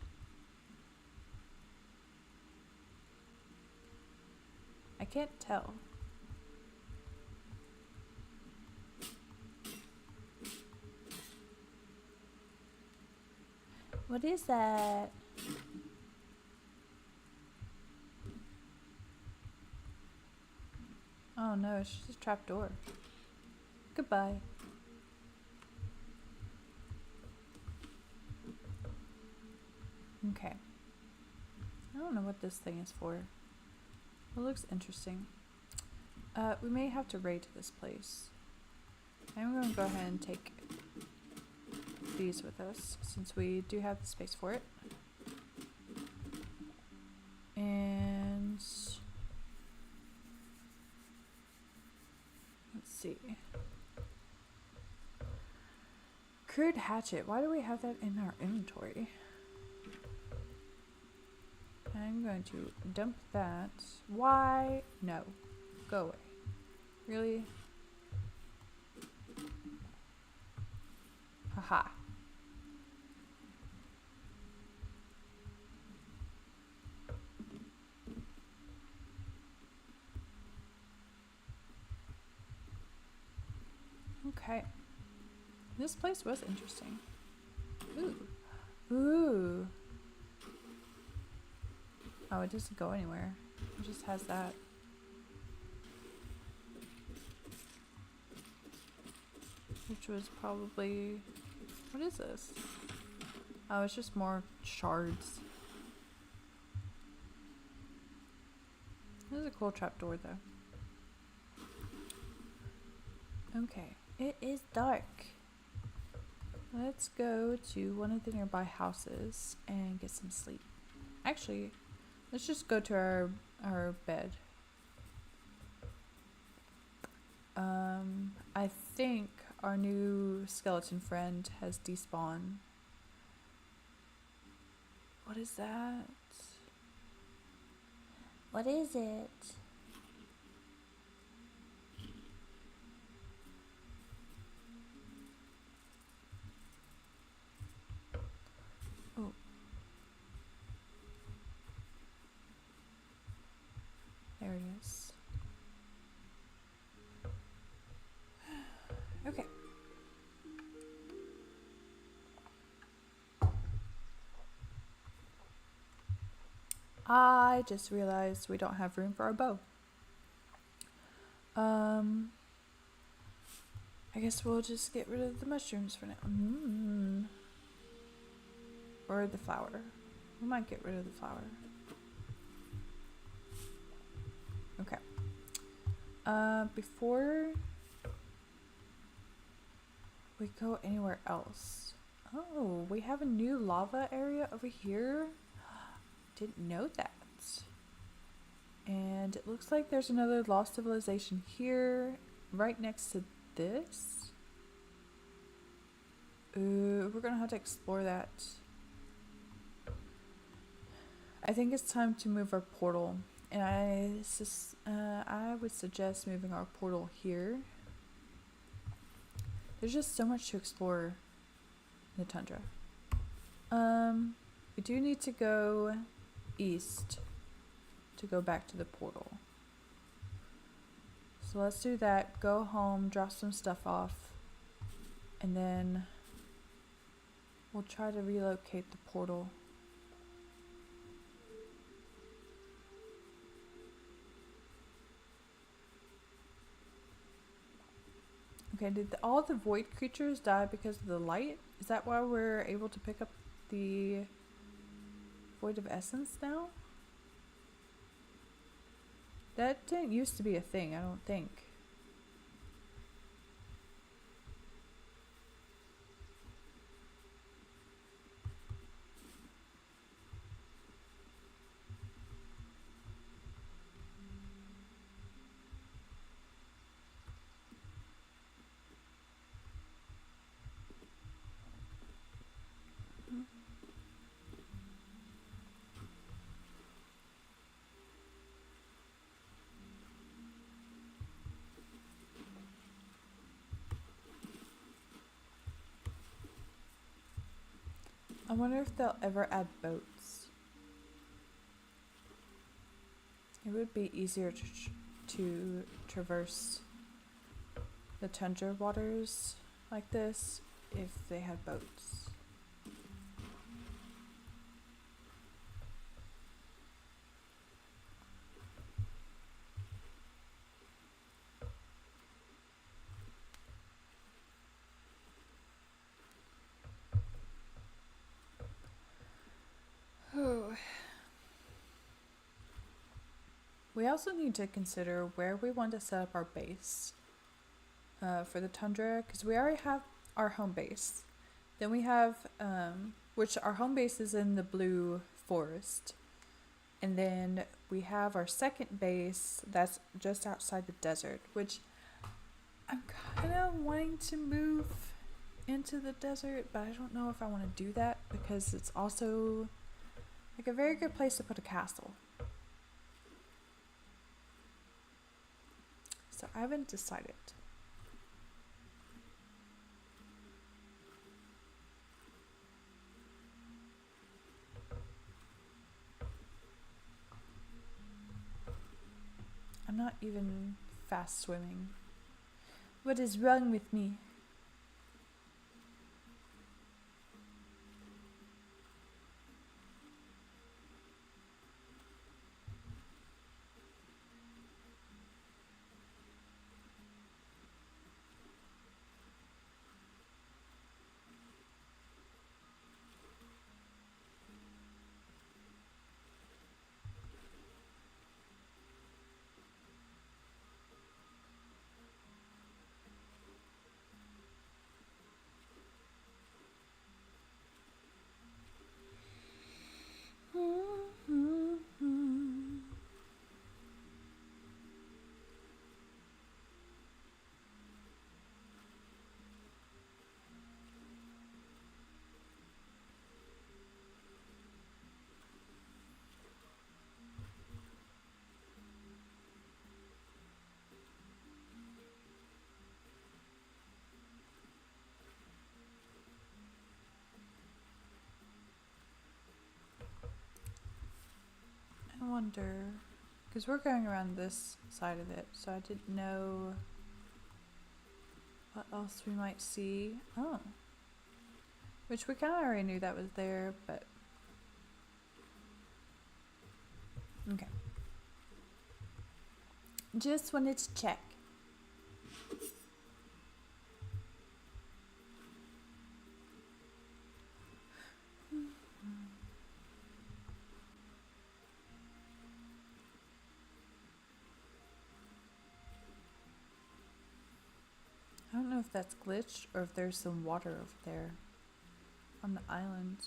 I can't tell. What is that? Oh no, it's just a trapdoor. Goodbye. Okay. I don't know what this thing is for. It looks interesting. We may have to raid this place. I'm going to go ahead and take these with us since we do have the space for it. And let's see. Crude hatchet. Why do we have that in our inventory? I'm going to dump that. Why? No. Go away. Really? Haha. Okay. This place was interesting. Ooh. Ooh. Oh, it doesn't go anywhere. It just has that. Which was probably... What is this? Oh, it's just more shards. This is a cool trapdoor, though. Okay. It is dark. Let's go to one of the nearby houses and get some sleep. Actually, let's just go to our bed. I think our new skeleton friend has despawned. What is that? What is it? Oh. There it is. Okay. I just realized we don't have room for our bow. I guess we'll just get rid of the mushrooms for now. Or the flower. We might get rid of the flower. Okay. Before we go anywhere else. Oh, we have a new lava area over here. Didn't know that. And it looks like there's another lost civilization here, right next to this. Ooh, we're gonna have to explore that. I think it's time to move our portal, and I would suggest moving our portal here. There's just so much to explore in the tundra. We do need to go east to go back to the portal. So let's do that. Go home, drop some stuff off, and then we'll try to relocate the portal. Okay, did all the void creatures die because of the light? Is that why we're able to pick up the void of essence now? That didn't used to be a thing, I don't think. I wonder if they'll ever add boats. It would be easier to traverse the tundra waters like this if they had boats. We also need to consider where we want to set up our base for the tundra, because we already have our home base. Then we have, which our home base is in the blue forest. And then we have our second base that's just outside the desert, which I'm kind of wanting to move into the desert, but I don't know if I want to do that because it's also like a very good place to put a castle. So I haven't decided. I'm not even fast swimming. What is wrong with me? I wonder, because we're going around this side of it, so I didn't know what else we might see. Oh. Which we kind of already knew that was there, but Okay. Just wanted to check. I don't know if that's glitched or if there's some water over there on the island.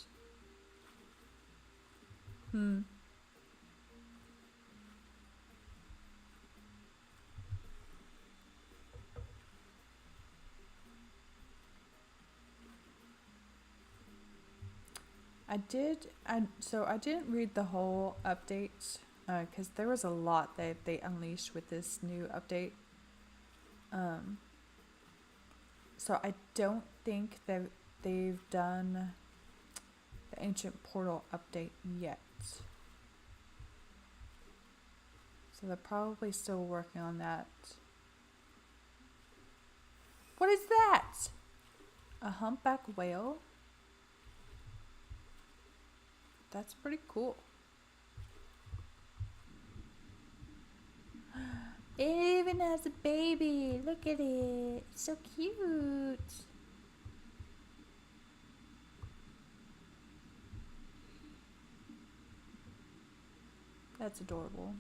I didn't read the whole update because there was a lot that they unleashed with this new update. So I don't think that they've done the Ancient Portal update yet. So they're probably still working on that. What is that? A humpback whale? That's pretty cool. It even has a baby. Look at it. It's so cute. That's adorable.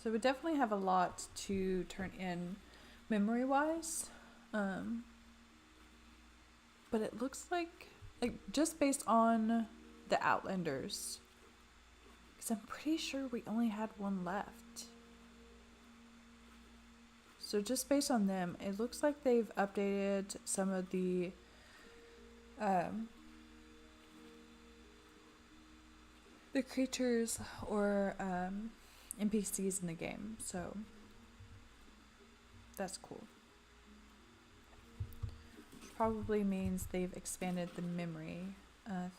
So we definitely have a lot to turn in memory-wise. But it looks like just based on the Outlanders, because I'm pretty sure we only had one left. So just based on them, it looks like they've updated some of the creatures or NPCs in the game. So that's cool. Probably means they've expanded the memory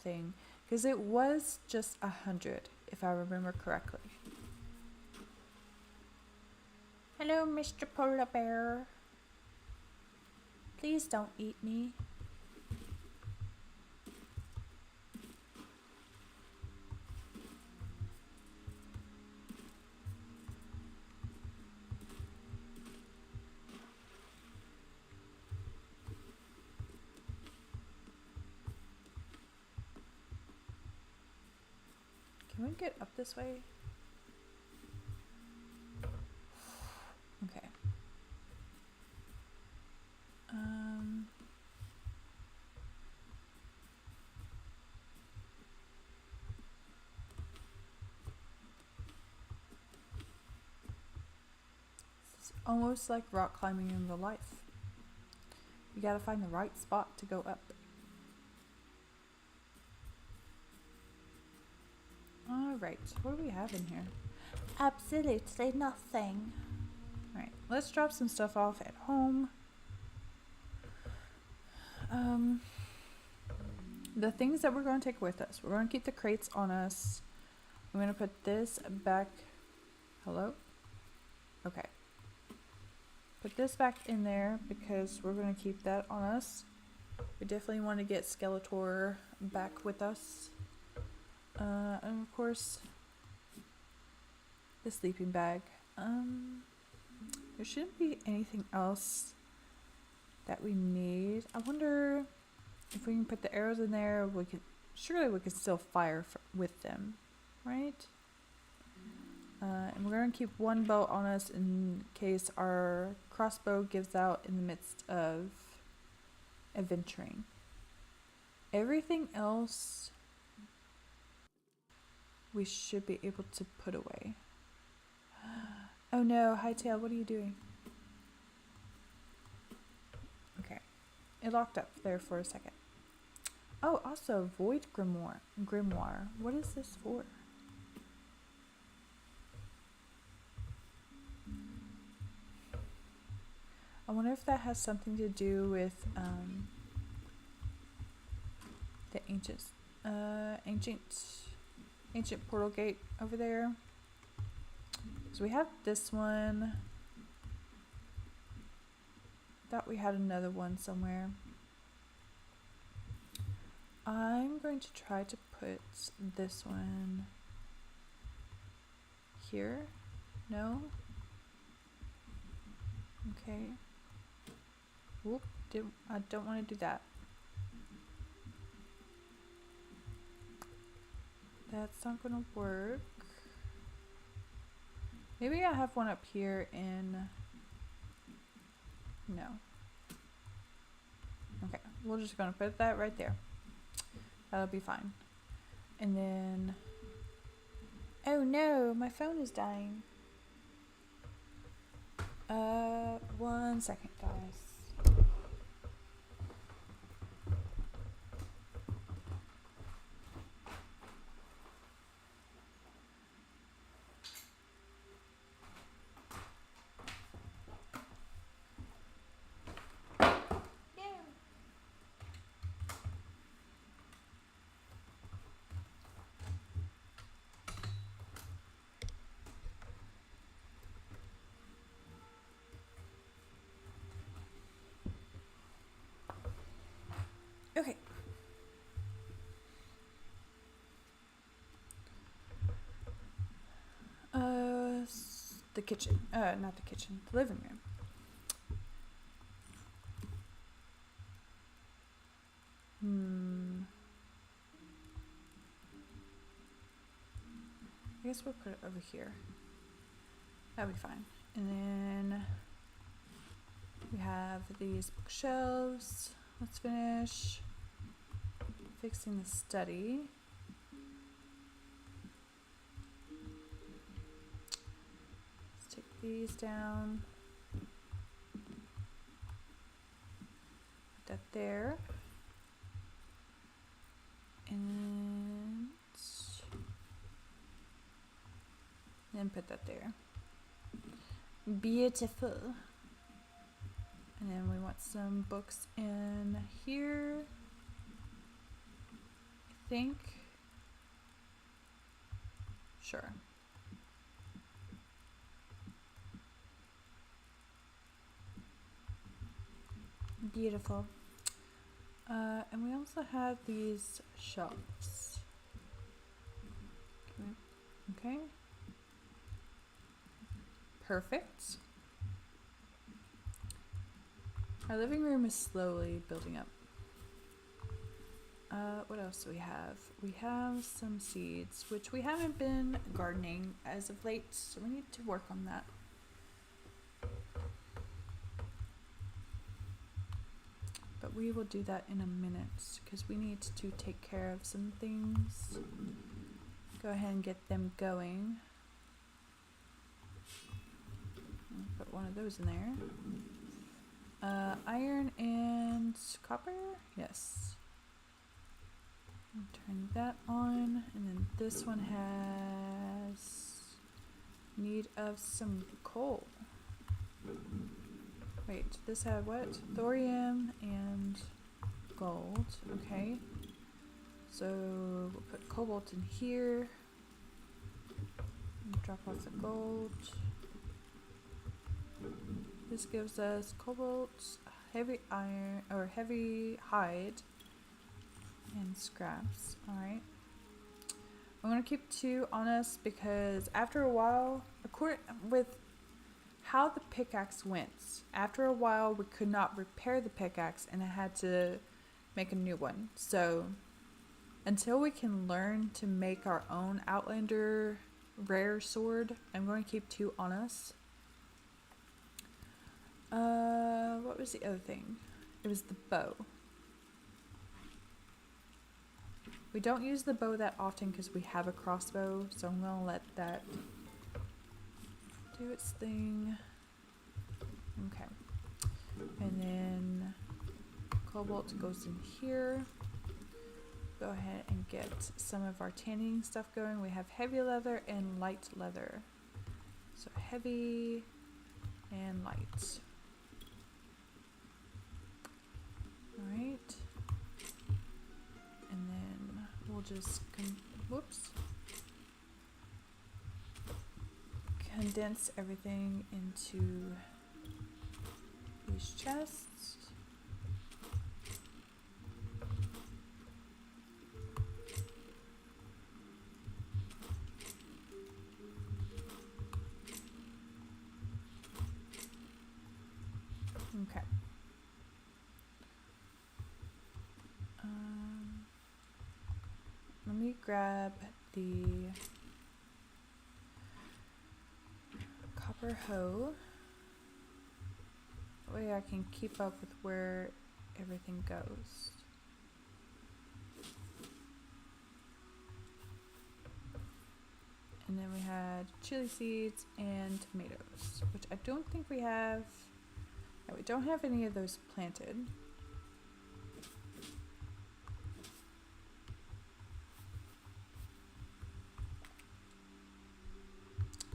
thing, because it was just 100 if I remember correctly. Hello, Mr. Polar Bear. Please don't eat me. Can we get up this way? Okay. It's almost like rock climbing in real life. You gotta find the right spot to go up. Alright, what do we have in here? Absolutely nothing. Alright, let's drop some stuff off at home. The things that we're going to take with us. We're going to keep the crates on us. I'm going to put this back. Hello? Okay. Put this back in there because we're going to keep that on us. We definitely want to get Skeletor back with us. And of course, the sleeping bag. There shouldn't be anything else that we need. I wonder if we can put the arrows in there. Surely we can still fire with them, right? And we're going to keep one bow on us in case our crossbow gives out in the midst of adventuring. Everything else we should be able to put away. Oh no, Hytale, what are you doing? Okay. It locked up there for a second. Oh, also, Void Grimoire. What is this for? I wonder if that has something to do with the ancient portal gate over there. So we have this one. thought we had another one somewhere. I'm going to try to put this one here. No? Okay. Whoop, I don't want to do that. That's not gonna work. Maybe I have one up here in... No. Okay, we're just gonna put that right there. That'll be fine. And then... Oh no, my phone is dying. 1 second, guys. Okay. The kitchen. Not the kitchen. The living room. I guess we'll put it over here. That'll be fine. And then we have these bookshelves. Let's finish fixing the study. Let's take these down. Put that there. And then put that there. Beautiful. And then we want some books in here, I think. Sure. Beautiful. And we also have these shelves. Okay. Perfect. Our living room is slowly building up. What else do we have? We have some seeds, which we haven't been gardening as of late, so we need to work on that. But we will do that in a minute, because we need to take care of some things. Go ahead and get them going. Put one of those in there. Iron and copper? Yes. Turn that on, and then this one has need of some coal. Wait, this had what? Thorium and gold. Okay. So we'll put cobalt in here. And drop off the gold. This gives us cobalt, heavy iron, or heavy hide, and scraps. Alright. I'm going to keep 2 on us because after a while, according with how the pickaxe went, after a while we could not repair the pickaxe and I had to make a new one. So until we can learn to make our own Outlander rare sword, I'm going to keep 2 on us. What was the other thing? It was the bow. We don't use the bow that often because we have a crossbow, so I'm gonna let that do its thing. Okay. And then cobalt goes in here. Go ahead and get some of our tanning stuff going. We have heavy leather and light leather. So heavy and light. Alright. And then we'll just condense everything into these chests. Okay. Let me grab the copper hoe. That way I can keep up with where everything goes. And then we had chili seeds and tomatoes, which I don't think we have. No, we don't have any of those planted.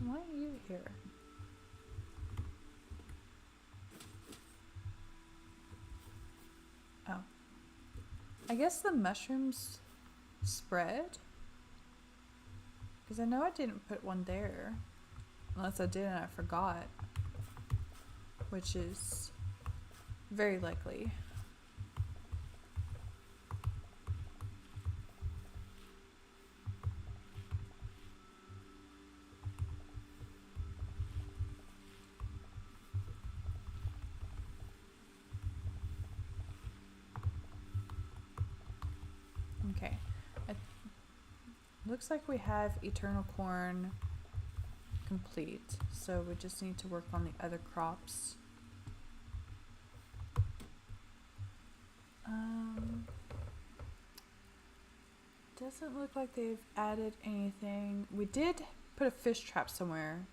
Why are you here? Oh. I guess the mushrooms spread? Because I know I didn't put one there. Unless I did and I forgot. Which is very likely. Okay. Looks like we have eternal corn complete, so we just need to work on the other crops. Doesn't look like they've added anything. We did put a fish trap somewhere,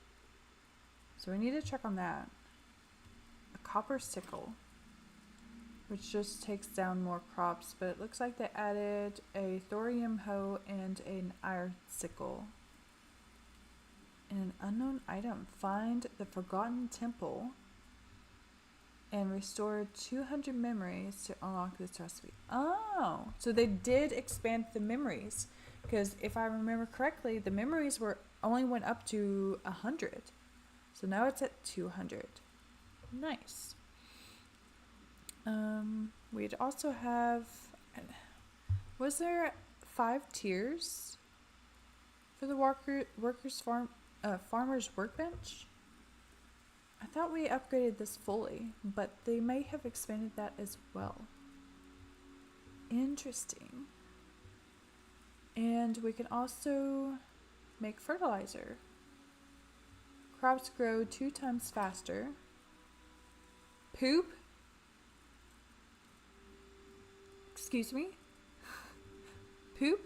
so we need to check on that. A copper sickle, which just takes down more crops, but it looks like they added a thorium hoe and an iron sickle. And an unknown item, find the forgotten temple and restore 200 memories to unlock this recipe. Oh, so they did expand the memories, because if I remember correctly, the memories only went up to 100. So now it's at 200. Nice. We'd also have, was there 5 tiers for the farmer's workbench? I thought we upgraded this fully, but they may have expanded that as well. Interesting. And we can also make fertilizer. Crops grow 2 times faster. Poop? Excuse me? Poop?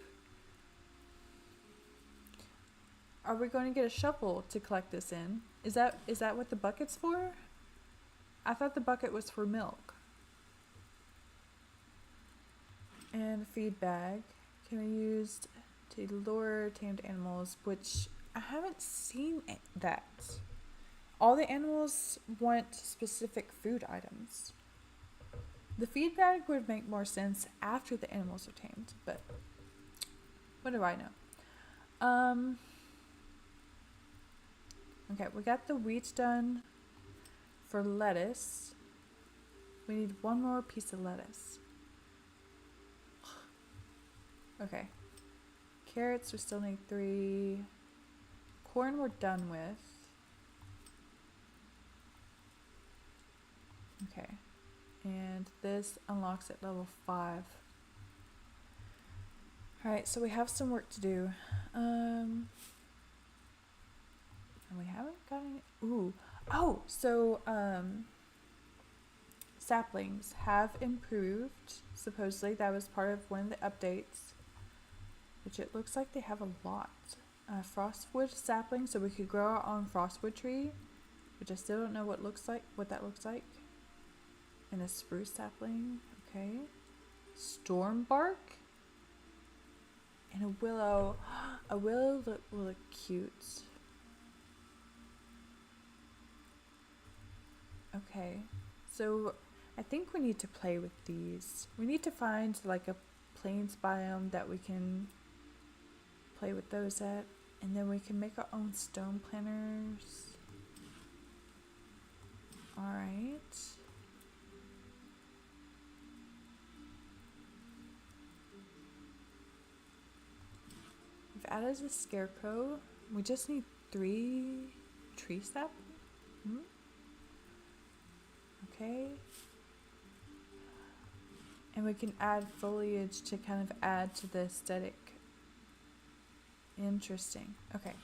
Are we going to get a shovel to collect this in? Is that what the bucket's for? I thought the bucket was for milk. And a feed bag can be used to lure tamed animals, which I haven't seen that. All the animals want specific food items. The feed bag would make more sense after the animals are tamed, but what do I know? Okay, we got the wheat done for lettuce. We need 1 more piece of lettuce. Okay. Carrots, we still need 3. Corn we're done with. Okay. And this unlocks at level 5. Alright, so we have some work to do. And we haven't got any. Ooh. Oh, so saplings have improved. Supposedly that was part of one of the updates, which it looks like they have a lot. Frostwood sapling, so we could grow our own frostwood tree, which I still don't know what that looks like. And a spruce sapling, okay. Storm bark and a willow. A willow will look cute. Okay, so I think we need to play with these. We need to find like a plains biome that we can play with those at, and then we can make our own stone planters. Alright. add as a scarecrow. We just need 3 tree sap. Okay. And we can add foliage to kind of add to the aesthetic. Interesting. Okay.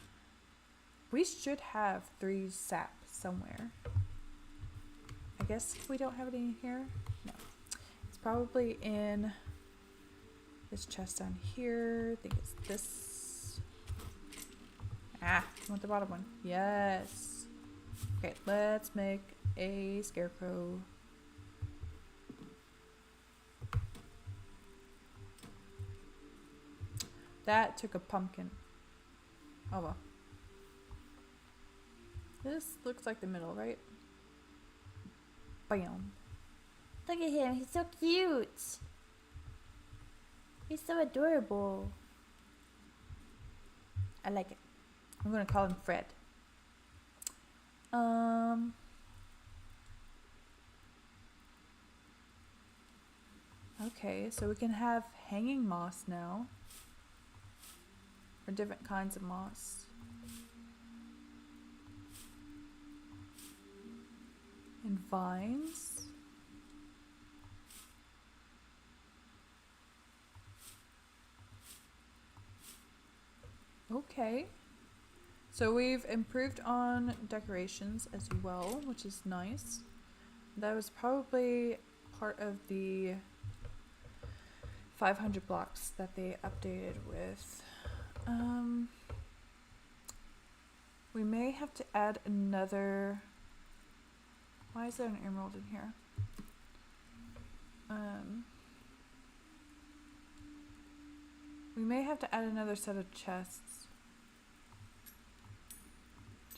We should have 3 sap somewhere. I guess we don't have it in here. No. It's probably in this chest down here. I think it's this. I want the bottom one. Yes. Okay, let's make a scarecrow. That took a pumpkin. Oh well. This looks like the middle, right? Bam. Look at him, he's so cute. He's so adorable. I like it. I'm gonna call him Fred. Okay, so we can have hanging moss now. Or different kinds of moss. And vines. Okay. So we've improved on decorations as well, which is nice. That was probably part of the 500 blocks that they updated with. We may have to add another. Why is there an emerald in here? We may have to add another set of chests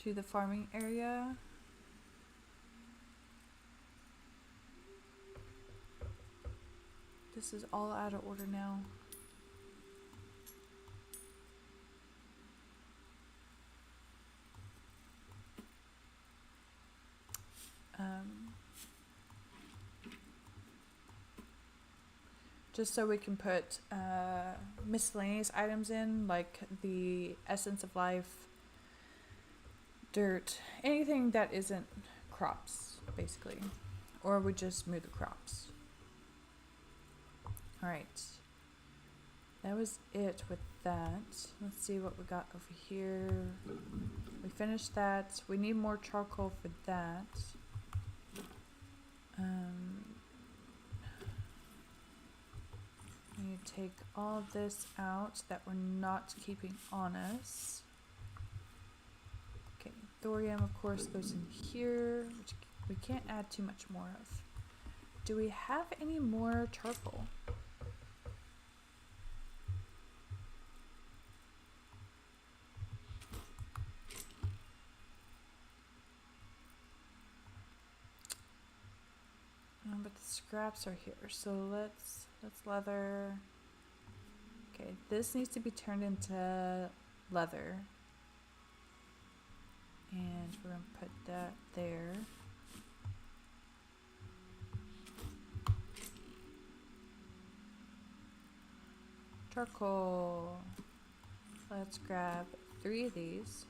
to the farming area. This is all out of order now. Just so we can put miscellaneous items in, like the essence of life, dirt, anything that isn't crops, basically. Or we just move the crops. Alright. That was it with that. Let's see what we got over here. We finished that. We need more charcoal for that. We need to take all this out that we're not keeping on us. Okay, thorium of course goes in here, which we can't add too much more of. Do we have any more charcoal? But the scraps are here, so let's leather. Okay, this needs to be turned into leather, and we're gonna put that there. Charcoal. Let's grab 3 of these.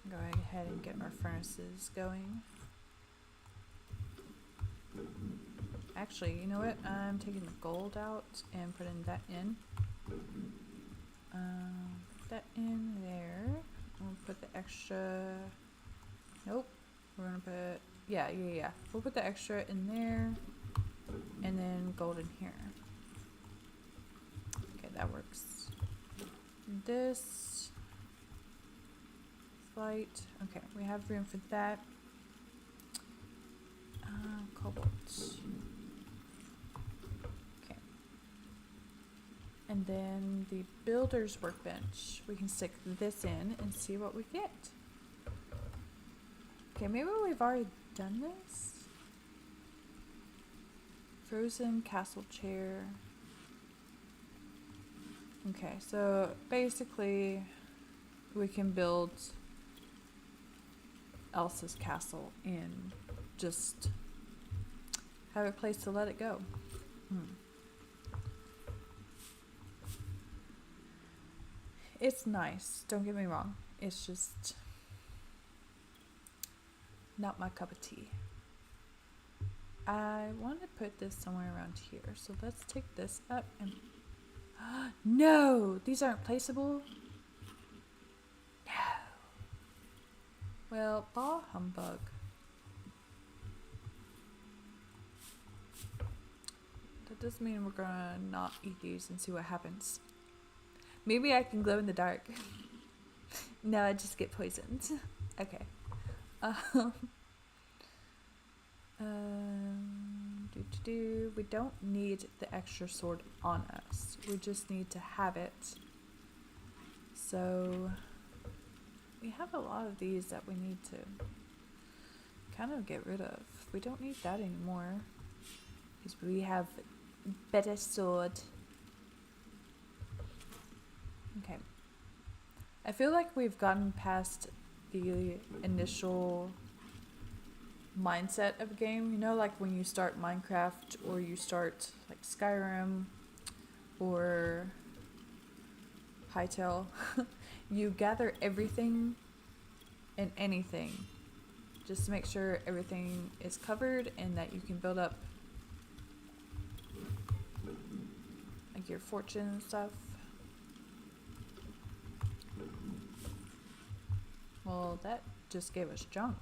Go ahead and get our furnaces going. Actually, you know what? I'm taking the gold out and putting that in. Put that in there. We'll put the extra. Nope. We're gonna put. Yeah. We'll put the extra in there, and then gold in here. Okay, that works. This. Light. Okay, we have room for that. Cobalt. Okay. And then the builder's workbench. We can stick this in and see what we get. Okay, maybe we've already done this. Frozen castle chair. Okay, so basically we can build Elsa's castle and just have a place to let it go. It's nice, don't get me wrong. It's just not my cup of tea. I want to put this somewhere around here. So let's take this up and... No! These aren't placeable? No. Well, bah humbug. That doesn't mean we're gonna not eat these and see what happens. Maybe I can glow in the dark. No, I just get poisoned. Okay. We don't need the extra sword on us. We just need to have it. So we have a lot of these that we need to kind of get rid of. We don't need that anymore because we have better sword. Okay. I feel like we've gotten past the initial mindset of a game, you know, like when you start Minecraft or you start like Skyrim or Hytale. You gather everything and anything just to make sure everything is covered and that you can build up like your fortune and stuff. Well, that just gave us junk.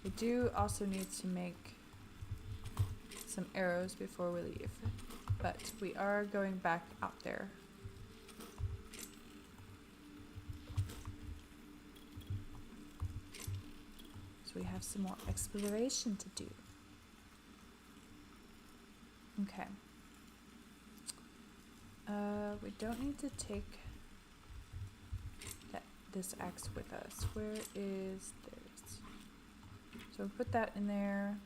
We do also need to make some arrows before we leave, but we are going back out there. So we have some more exploration to do. Okay. We don't need to take this axe with us. Where is this? So we'll put that in there.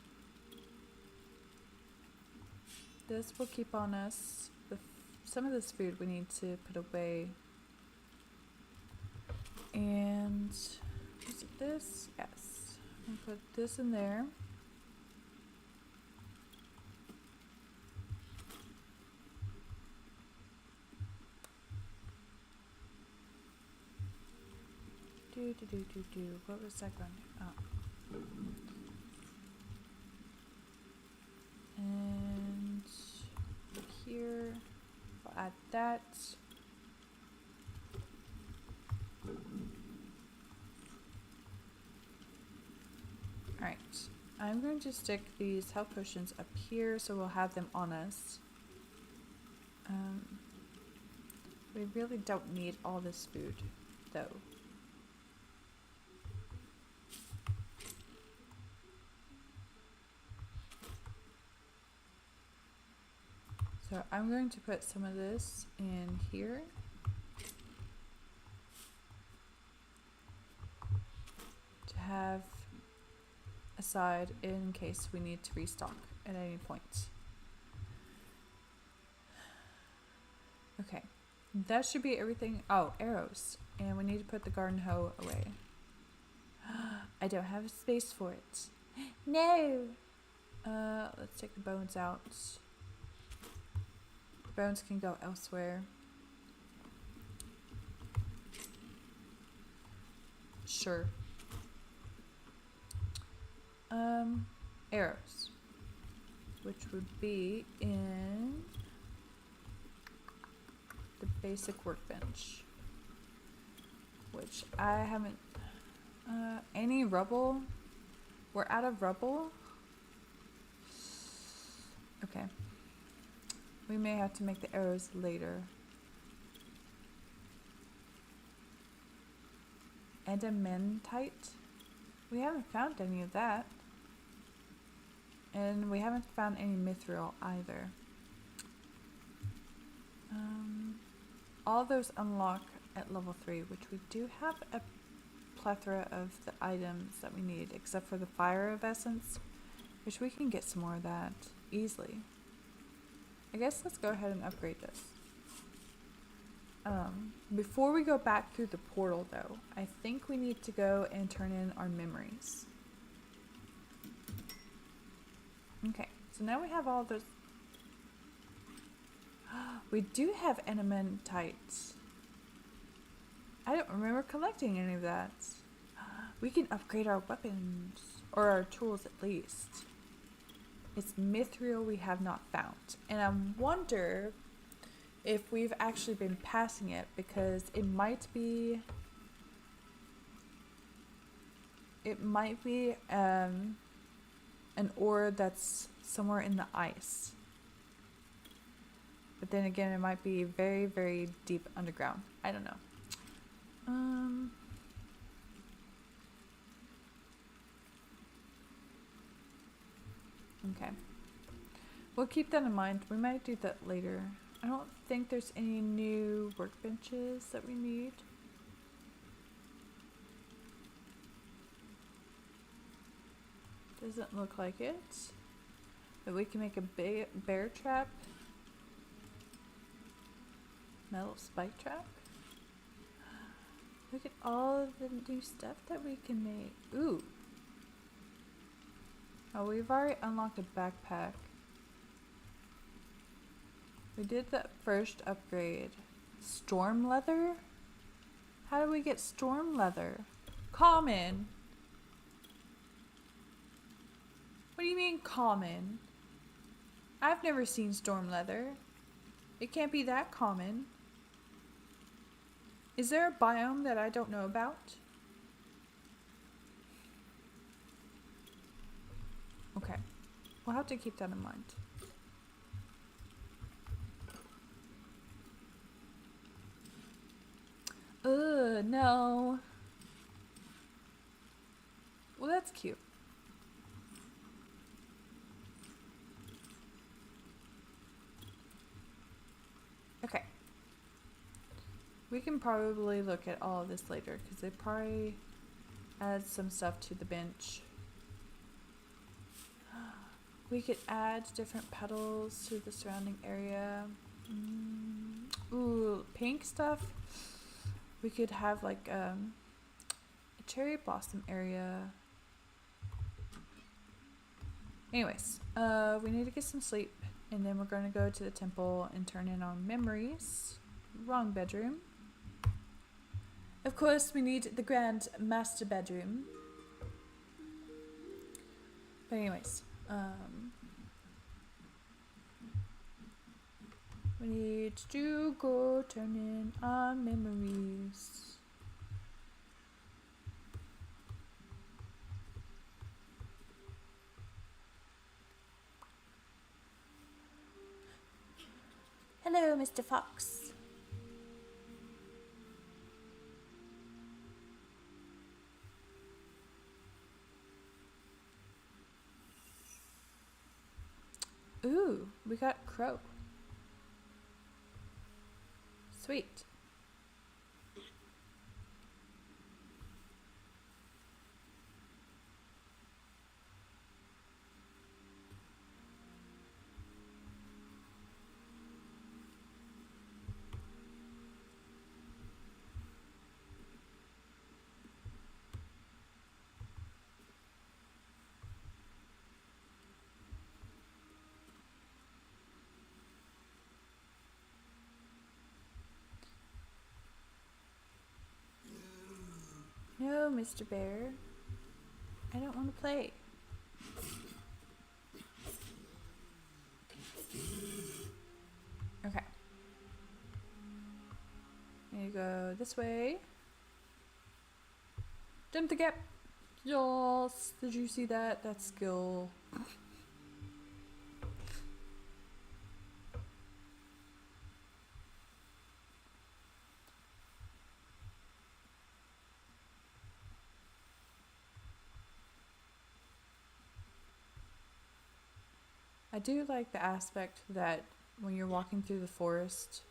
This will keep on us. Some of this food we need to put away. And is it this? Yes. I'll put this in there. What was that going to? Oh. And here, we'll add that. Alright, I'm going to stick these health potions up here so we'll have them on us. We really don't need all this food, though. So I'm going to put some of this in here. To have aside in case we need to restock at any point. Okay, that should be everything. Oh, arrows. And we need to put the garden hoe away. I don't have space for it. No! Let's take the bones out. Bones can go elsewhere. Sure. Arrows, which would be in the basic workbench, which I haven't. Any rubble? We're out of rubble. Okay. We may have to make the arrows later. Adamantite? We haven't found any of that. And we haven't found any mithril either. All those unlock at level 3, which we do have a plethora of the items that we need, except for the fire of essence, which we can get some more of that easily. I guess let's go ahead and upgrade this. Before we go back through the portal though, I think we need to go and turn in our memories. Okay, So now we have all those. We do have adamantite. I don't remember collecting any of that. We can upgrade our weapons, or our tools at least. It's mithril we have not found. And I wonder if we've actually been passing it, because it might be an ore that's somewhere in the ice. But then again, it might be very, very deep underground. I don't know. Okay. We'll keep that in mind. We might do that later. I don't think there's any new workbenches that we need. Doesn't look like it. But we can make a bear trap. Metal spike trap. Look at all of the new stuff that we can make. Ooh. Oh, we've already unlocked a backpack. We did the first upgrade. Storm leather? How do we get storm leather? Common. What do you mean common? I've never seen storm leather. It can't be that common. Is there a biome that I don't know about? Okay. We'll have to keep that in mind. Ugh, no. Well, that's cute. Okay. We can probably look at all of this later, because they probably add some stuff to the bench. We could add different petals to the surrounding area. Ooh, pink stuff. We could have like a cherry blossom area. Anyways, we need to get some sleep, and then we're going to go to the temple and turn in our memories. Wrong bedroom. Of course, we need the grand master bedroom. But anyways, we need to go turn in our memories. Hello, Mr. Fox. Ooh, we got crow. Sweet. No, Mr. Bear. I don't want to play. Okay. Need to go this way. Jump the gap. Yes. Did you see that? That's skill. I do like the aspect that when you're walking through the forest,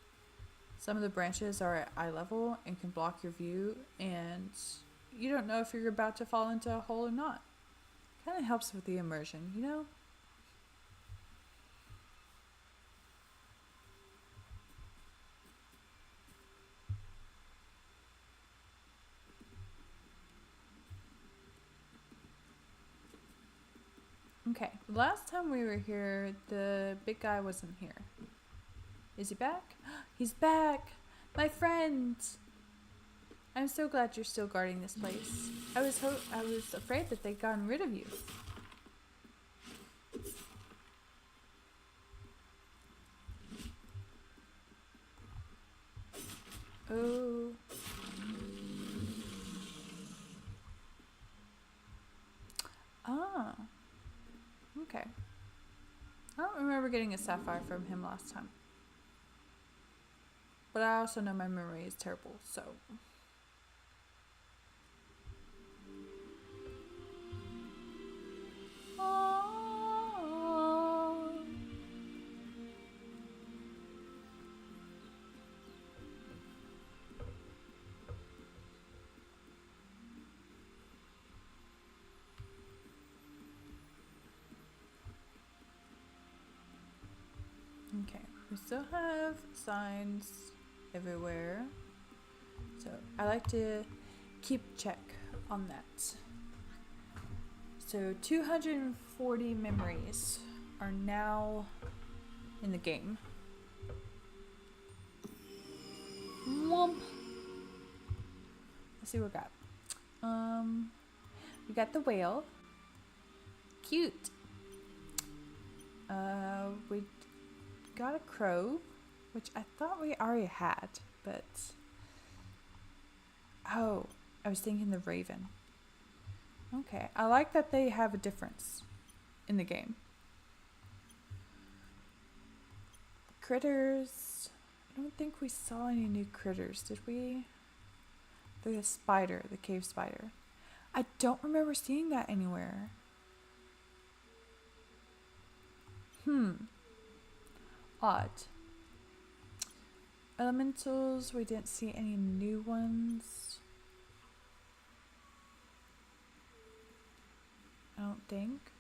some of the branches are at eye level and can block your view, and you don't know if you're about to fall into a hole or not. Kind of helps with the immersion, you know? Okay, last time we were here, the big guy wasn't here. Is he back? He's back! My friend! I'm so glad you're still guarding this place. I was afraid that they'd gotten rid of you. Oh. Ah. Okay. I don't remember getting a sapphire from him last time. But I also know my memory is terrible, so... Okay, we still have signs everywhere, so I like to keep check on that. So 240 memories are now in the game. Womp. Let's see what we got. We got the whale. Cute. We got a crow, which I thought we already had, but... Oh, I was thinking the raven. Okay, I like that they have a difference in the game. Critters. I don't think we saw any new critters, did we? The spider, the cave spider. I don't remember seeing that anywhere. Odd. Elementals, we didn't see any new ones. I don't think.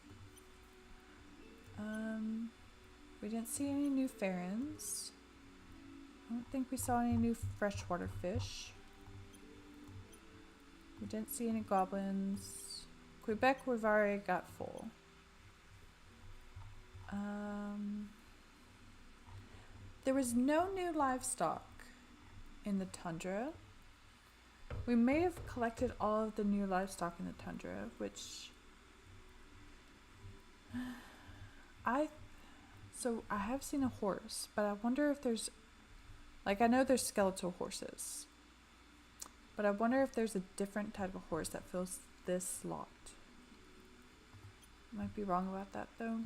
We didn't see any new ferrens. I don't think we saw any new freshwater fish. We didn't see any goblins. Quebec, we've already got full. There was no new livestock in the Tundra. We may have collected all of the new livestock in the Tundra, which I have seen a horse, but I wonder if there's, like, I know there's skeletal horses, but I wonder if there's a different type of horse that fills this slot. Might be wrong about that though.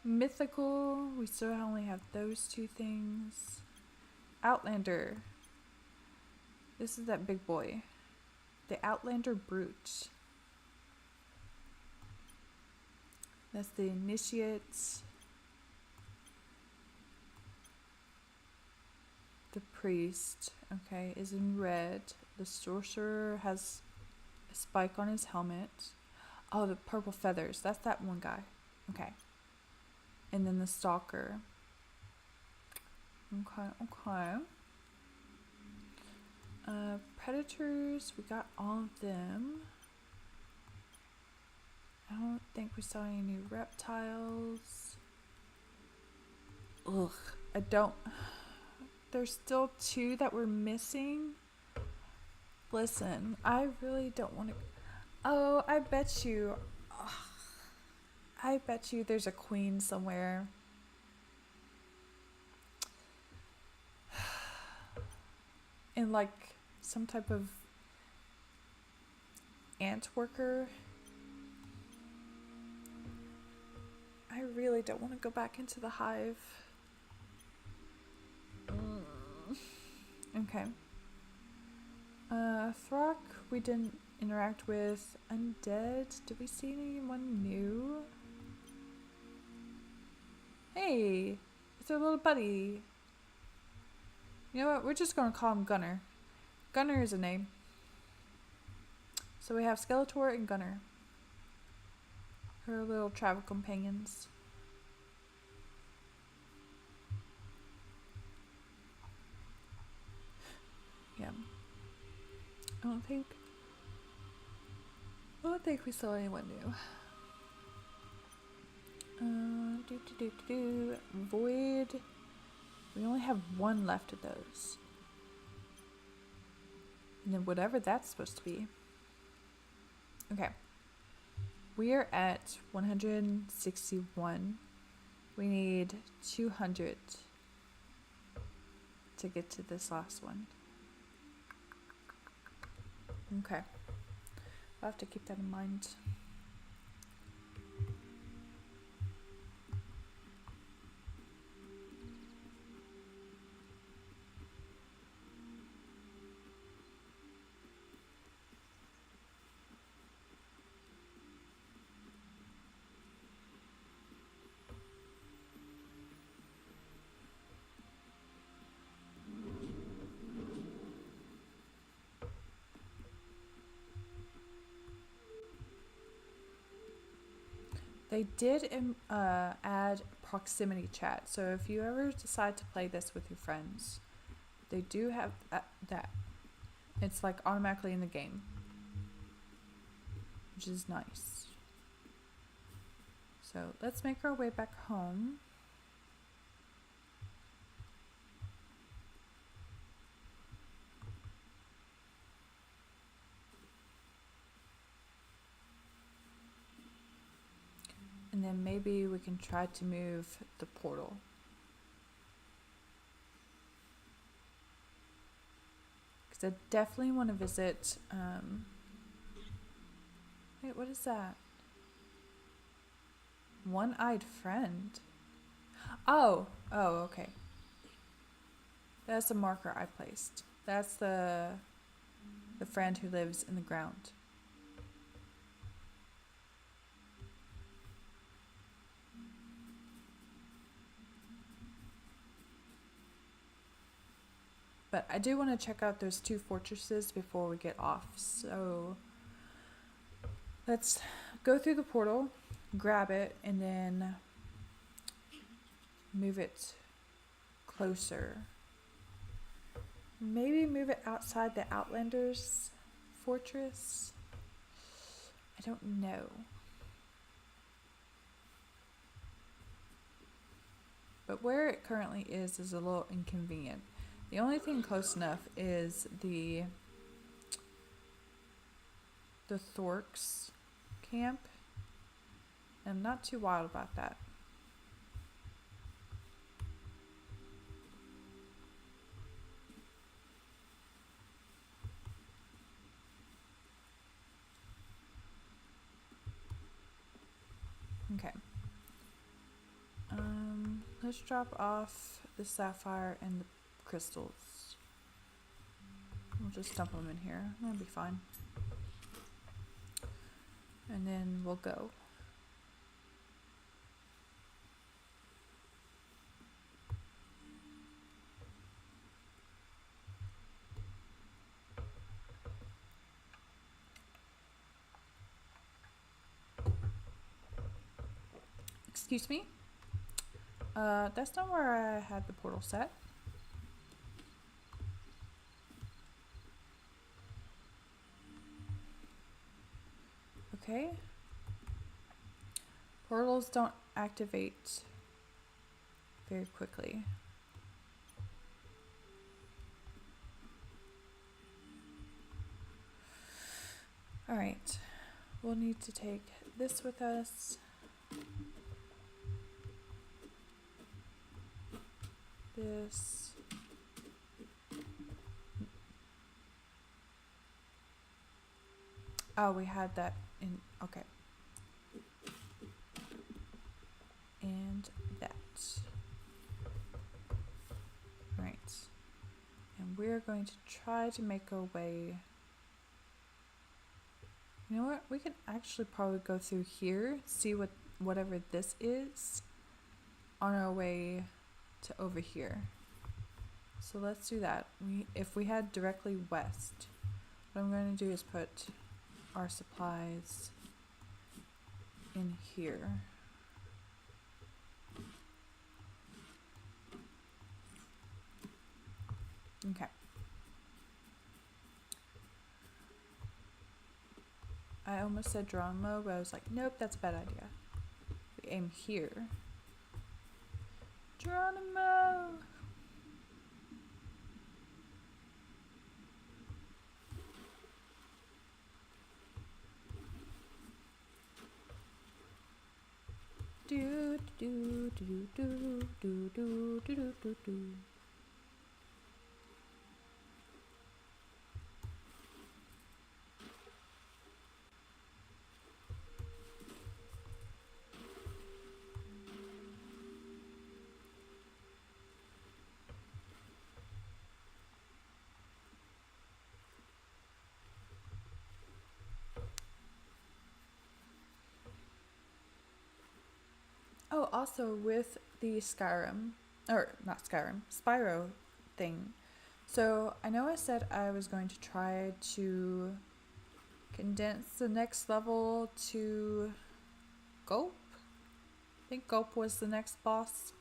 Mythical, we still only have those two things. Outlander. This is that big boy. The Outlander Brute. That's the Initiate. The Priest, okay, is in red. The Sorcerer has a spike on his helmet. Oh, the purple feathers. That's that one guy. Okay. And then the Stalker. Okay. Predators, we got all of them. I don't think we saw any new reptiles. Ugh, I don't... There's still two that we're missing. Listen, I really don't want to... Oh, I bet you... I bet you there's a queen somewhere. In like some type of ant worker. I really don't want to go back into the hive. Okay. Throck, we didn't interact with. Undead, did we see anyone new? Hey, it's our little buddy. You know what, we're just gonna call him Gunner. Gunner is a name. So we have Skeletor and Gunner. Her little travel companions. Yeah. I don't think we saw anyone new. Void. We only have one left of those. And then whatever that's supposed to be. Okay. We are at 161. We need 200 to get to this last one. Okay. I'll have to keep that in mind. They did add proximity chat, so if you ever decide to play this with your friends, they do have that. It's like automatically in the game, which is nice. So let's make our way back home. And then maybe we can try to move the portal. Because I definitely want to visit... Wait, what is that? One-eyed friend. Oh, okay. That's the marker I placed. That's the friend who lives in the ground. But I do want to check out those two fortresses before we get off. So let's go through the portal, grab it, and then move it closer. Maybe move it outside the Outlanders fortress. I don't know. But where it currently is a little inconvenient. The only thing close enough is the Thorks camp. I'm not too wild about that. Okay. Let's drop off the sapphire and the crystals. We'll just dump them in here. That'll be fine. And then we'll go. Excuse me? That's not where I had the portal set. Okay. Portals don't activate very quickly. Alright. We'll need to take this with us. This. Oh, we had that in, okay. And that. Right. And we're going to try to make our way. You know what? We can actually probably go through here, see whatever this is on our way to over here. So let's do that. If we head directly west, what I'm going to do is put our supplies in here. Okay. I almost said Geronimo, but I was like, nope, that's a bad idea. But aim here. Geronimo! Do do do do do do do do do do. Oh, also with the Skyrim, or not Skyrim, Spyro thing. So I know I said I was going to try to condense the next level to Gulp. I think Gulp was the next boss,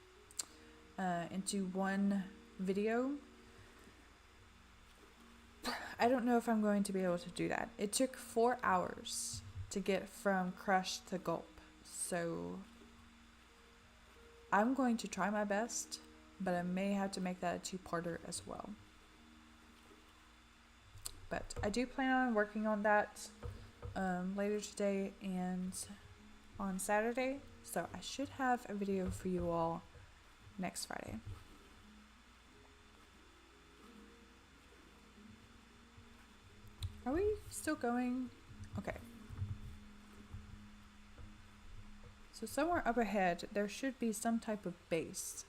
into one video. I don't know if I'm going to be able to do that. It took 4 hours to get from Crush to Gulp. So I'm going to try my best, but I may have to make that a two-parter as well. But I do plan on working on that later today and on Saturday. So I should have a video for you all next Friday. Are we still going? Okay. So somewhere up ahead, there should be some type of base.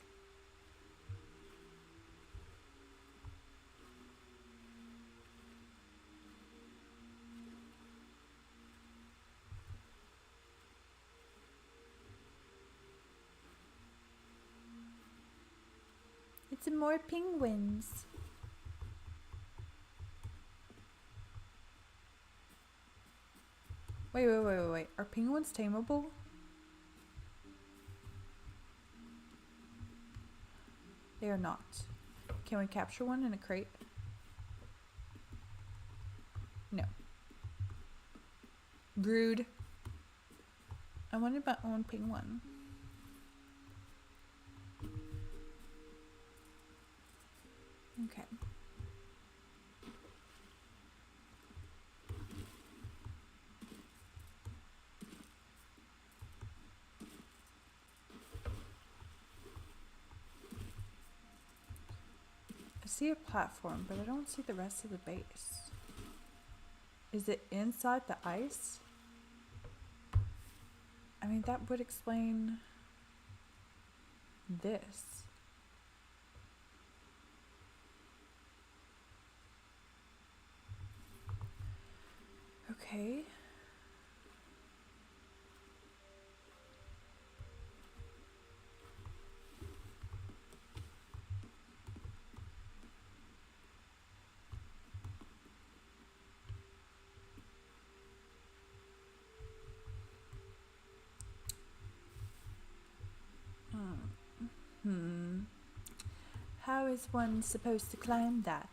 It's more penguins. Wait. Are penguins tameable? They are not. Can we capture one in a crate? No. Rude. I wanted my own penguin. Okay. I see a platform, but I don't see the rest of the base. Is it inside the ice? I mean, that would explain this. Okay. How is one supposed to climb that?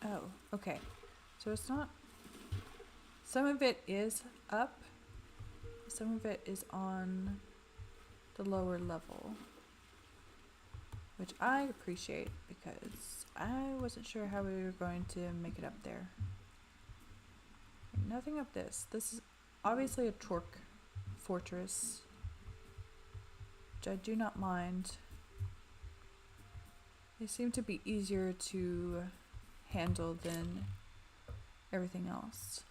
Oh, okay. So it's not... Some of it is up. Some of it is on the lower level. Which I appreciate because I wasn't sure how we were going to make it up there. Nothing up this. This is obviously a torque fortress, which I do not mind. They seem to be easier to handle than everything else.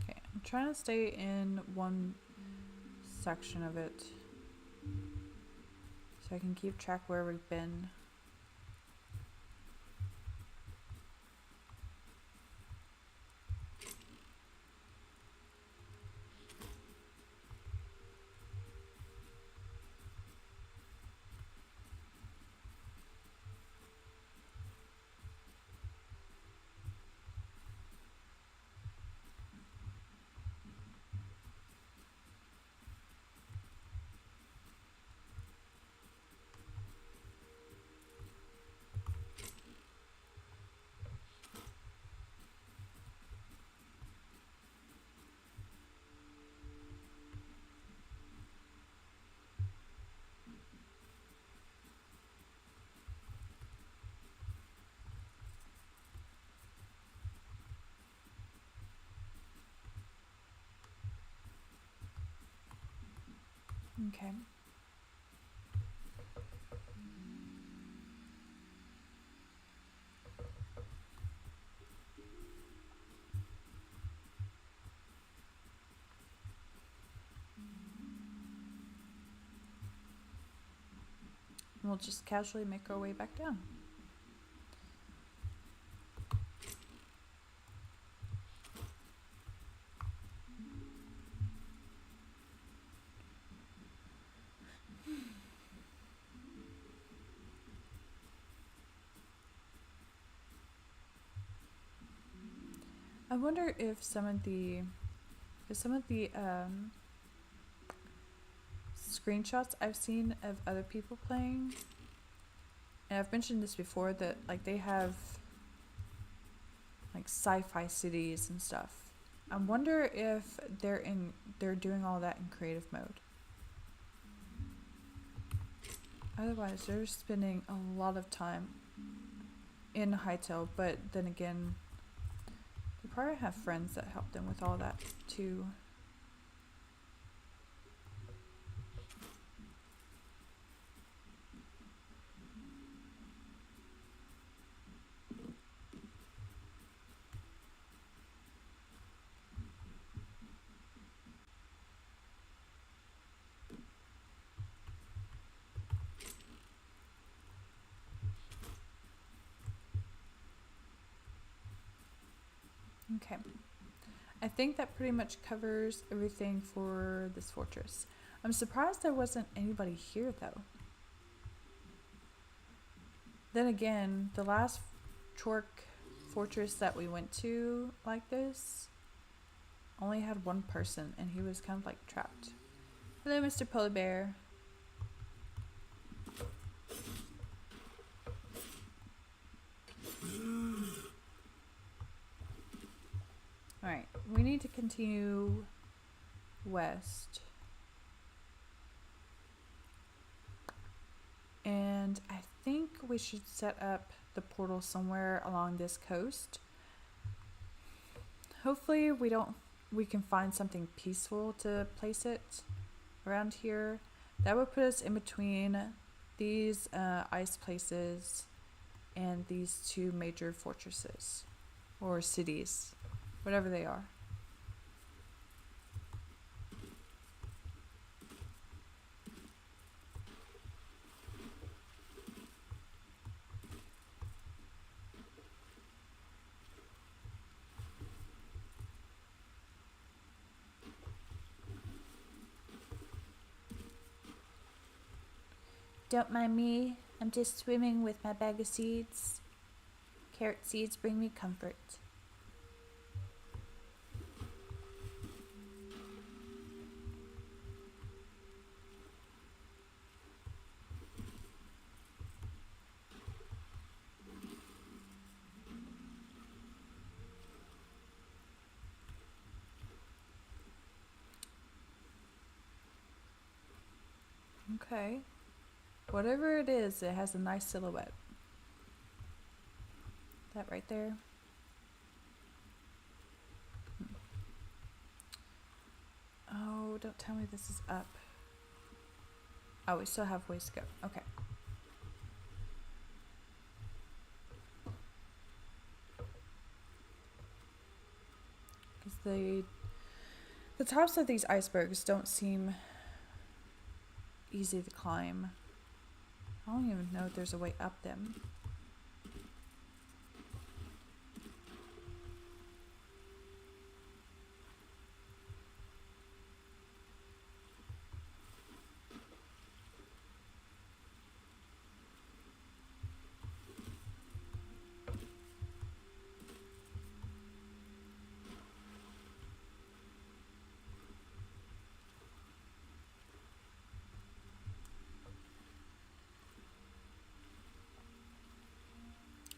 Okay, I'm trying to stay in one section of it so I can keep track where we've been. Okay. We'll just casually make our way back down. I wonder if some of the screenshots I've seen of other people playing, and I've mentioned this before, that like they have like sci-fi cities and stuff. I wonder if they're doing all that in creative mode. Otherwise, they're spending a lot of time in Hytale, but then again, they probably have friends that help them with all that too. Okay. I think that pretty much covers everything for this fortress. I'm surprised there wasn't anybody here though. Then again, the last Chork fortress that we went to like this only had one person, and he was kind of like trapped. Hello, Mr. Polar Bear. Alright, we need to continue west. And I think we should set up the portal somewhere along this coast. Hopefully we can find something peaceful to place it around here. That would put us in between these ice places and these two major fortresses or cities, whatever they are. Don't mind me. I'm just swimming with my bag of seeds. Carrot seeds bring me comfort. Okay. Whatever it is, it has a nice silhouette. That right there. Oh, don't tell me this is up. Oh, we still have ways to go. Okay. Because the tops of these icebergs don't seem easy to climb. I don't even know if there's a way up them.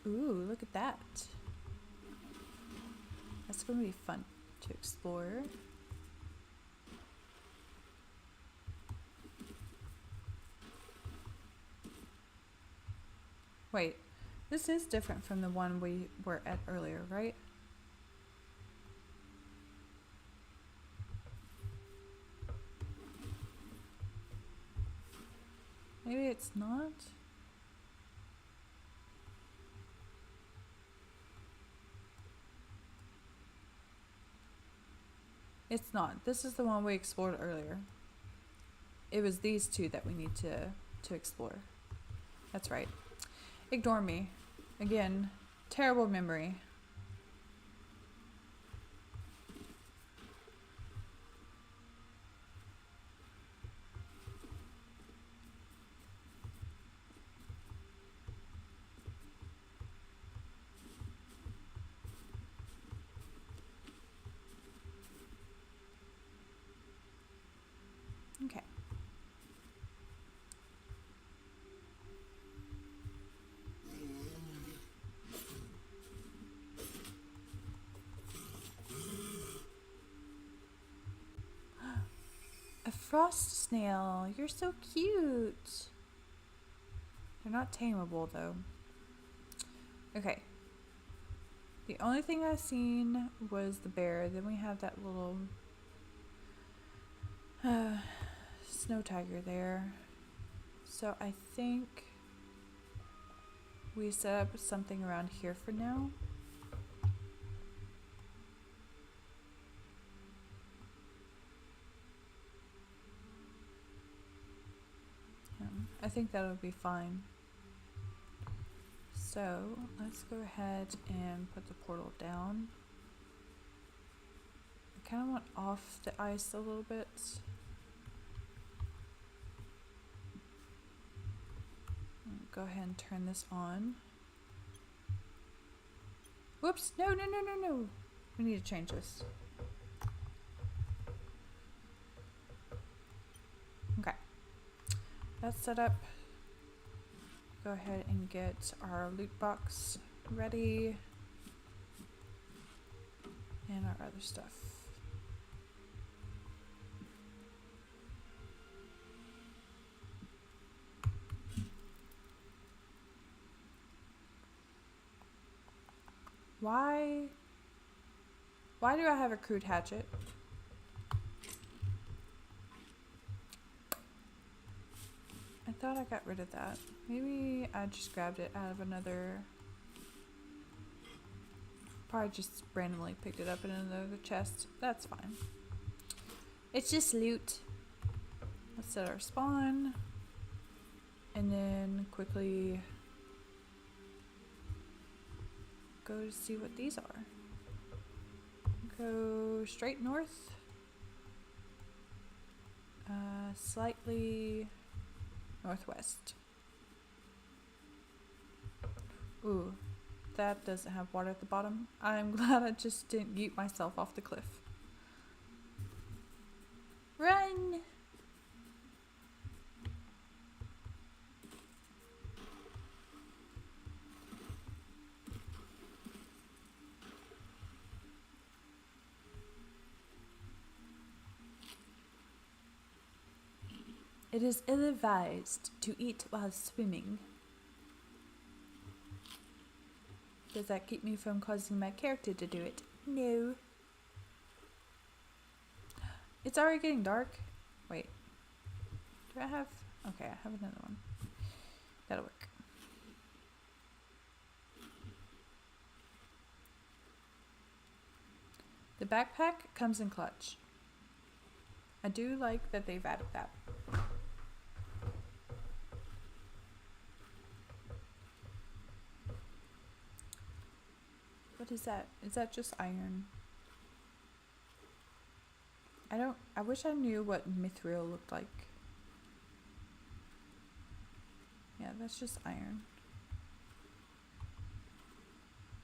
Ooh, look at that. That's going to be fun to explore. Wait, this is different from the one we were at earlier, right? Maybe it's not? It's not. This is the one we explored earlier. It was these two that we need to explore. That's right. Ignore me. Again, terrible memory. Okay. A frost snail. You're so cute. They're not tameable though. Okay. The only thing I've seen was the bear. Then we have that little snow tiger there. So I think we set up something around here for now. I think that'll be fine. So let's go ahead and put the portal down. I kind of want off the ice a little bit. Go ahead and turn this on. Whoops! No, no, no, no, no! We need to change this. Okay. That's set up. Go ahead and get our loot box ready. And our other stuff. Why do I have a crude hatchet? I thought I got rid of that. Maybe I just grabbed it out of another... Probably just randomly picked it up in another chest. That's fine. It's just loot. Let's set our spawn. And then quickly go to see what these are. Go straight north. Slightly northwest. Ooh, that doesn't have water at the bottom. I'm glad I just didn't yeet myself off the cliff. Run! It is ill-advised to eat while swimming. Does that keep me from causing my character to do it? No. It's already getting dark. Wait. Do I have... Okay, I have another one. That'll work. The backpack comes in clutch. I do like that they've added that. What is that? Is that just iron? I wish I knew what mithril looked like. Yeah, that's just iron.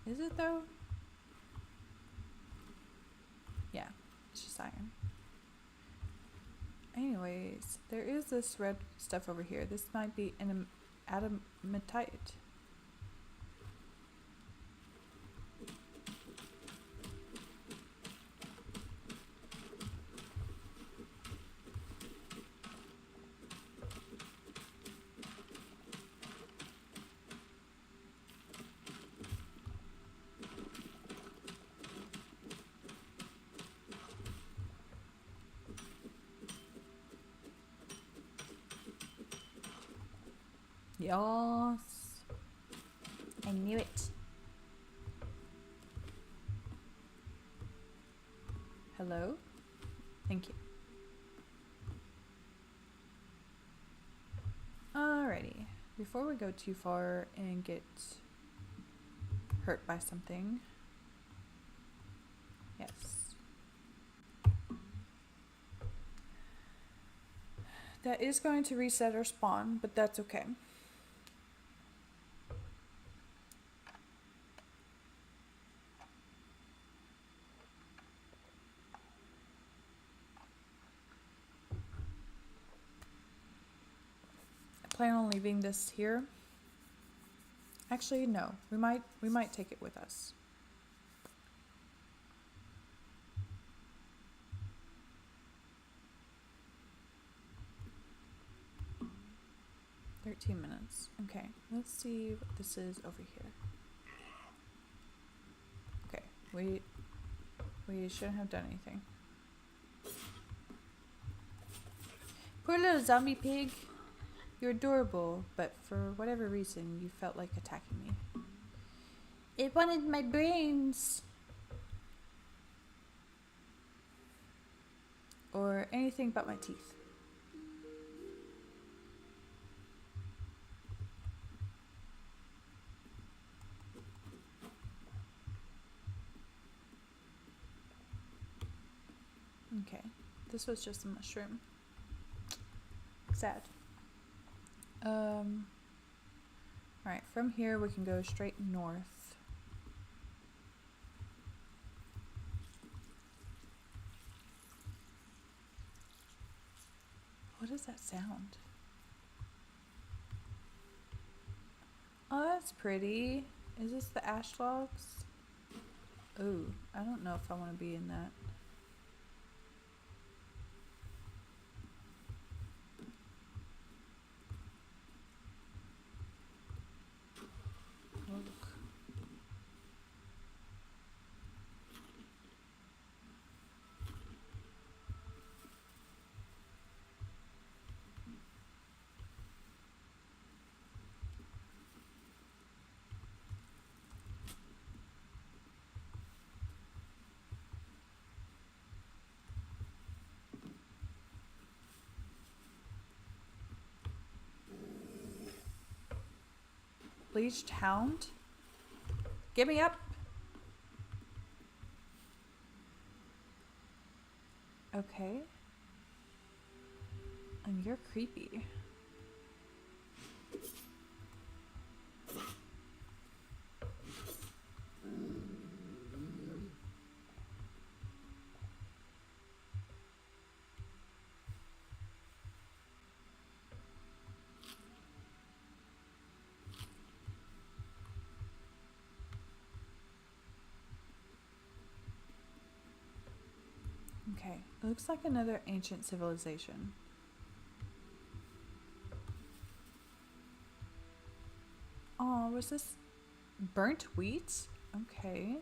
Is it though? Yeah, it's just iron. Anyways, there is this red stuff over here. This might be an adamatite. Yes. I knew it. Hello? Thank you. Alrighty. Before we go too far and get hurt by something. Yes. That is going to reset our spawn, but that's okay. I plan on leaving this here. Actually, no. We might take it with us. $13 Okay, let's see what this is over here. Okay, we shouldn't have done anything. Poor little zombie pig. You're adorable, but for whatever reason, you felt like attacking me. It wanted my brains. Or anything but my teeth. Okay, this was just a mushroom. Sad. Alright, from here we can go straight north. What is that sound? Oh, that's pretty. Is this the ash logs? Oh, I don't know if I want to be in that. Look. Bleached hound? Get me up! Okay. And you're creepy. Okay, it looks like another ancient civilization. Oh, was this burnt wheat? Okay,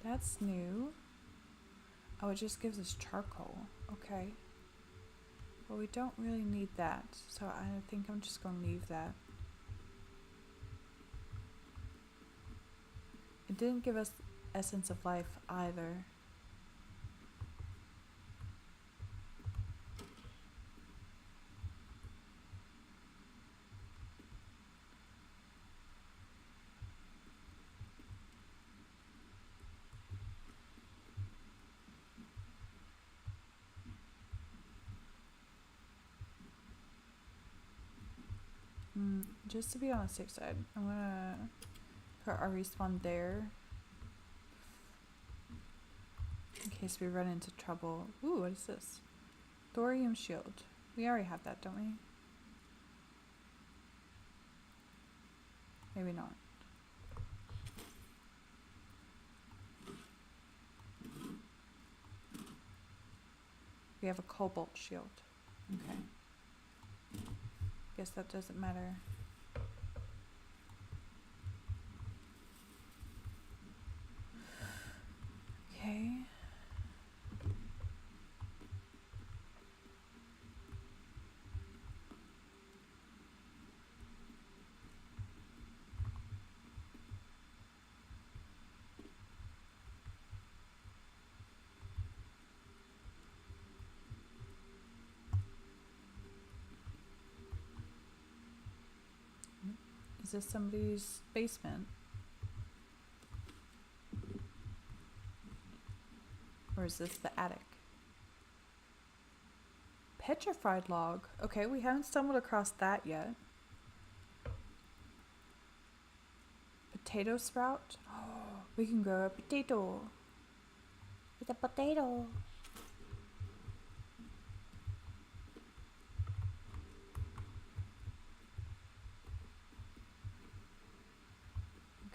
that's new. Oh, it just gives us charcoal. Okay. Well, we don't really need that, so I think I'm just gonna leave that. It didn't give us essence of life either. Just to be on the safe side, I'm gonna put our respawn there in case we run into trouble. Ooh, what is this? Thorium shield. We already have that, don't we? Maybe not. We have a cobalt shield. Okay. Guess that doesn't matter. Okay. Is this somebody's basement? Or is this the attic? Petrified log. Okay, we haven't stumbled across that yet. Potato sprout. Oh, we can grow a potato. It's a potato.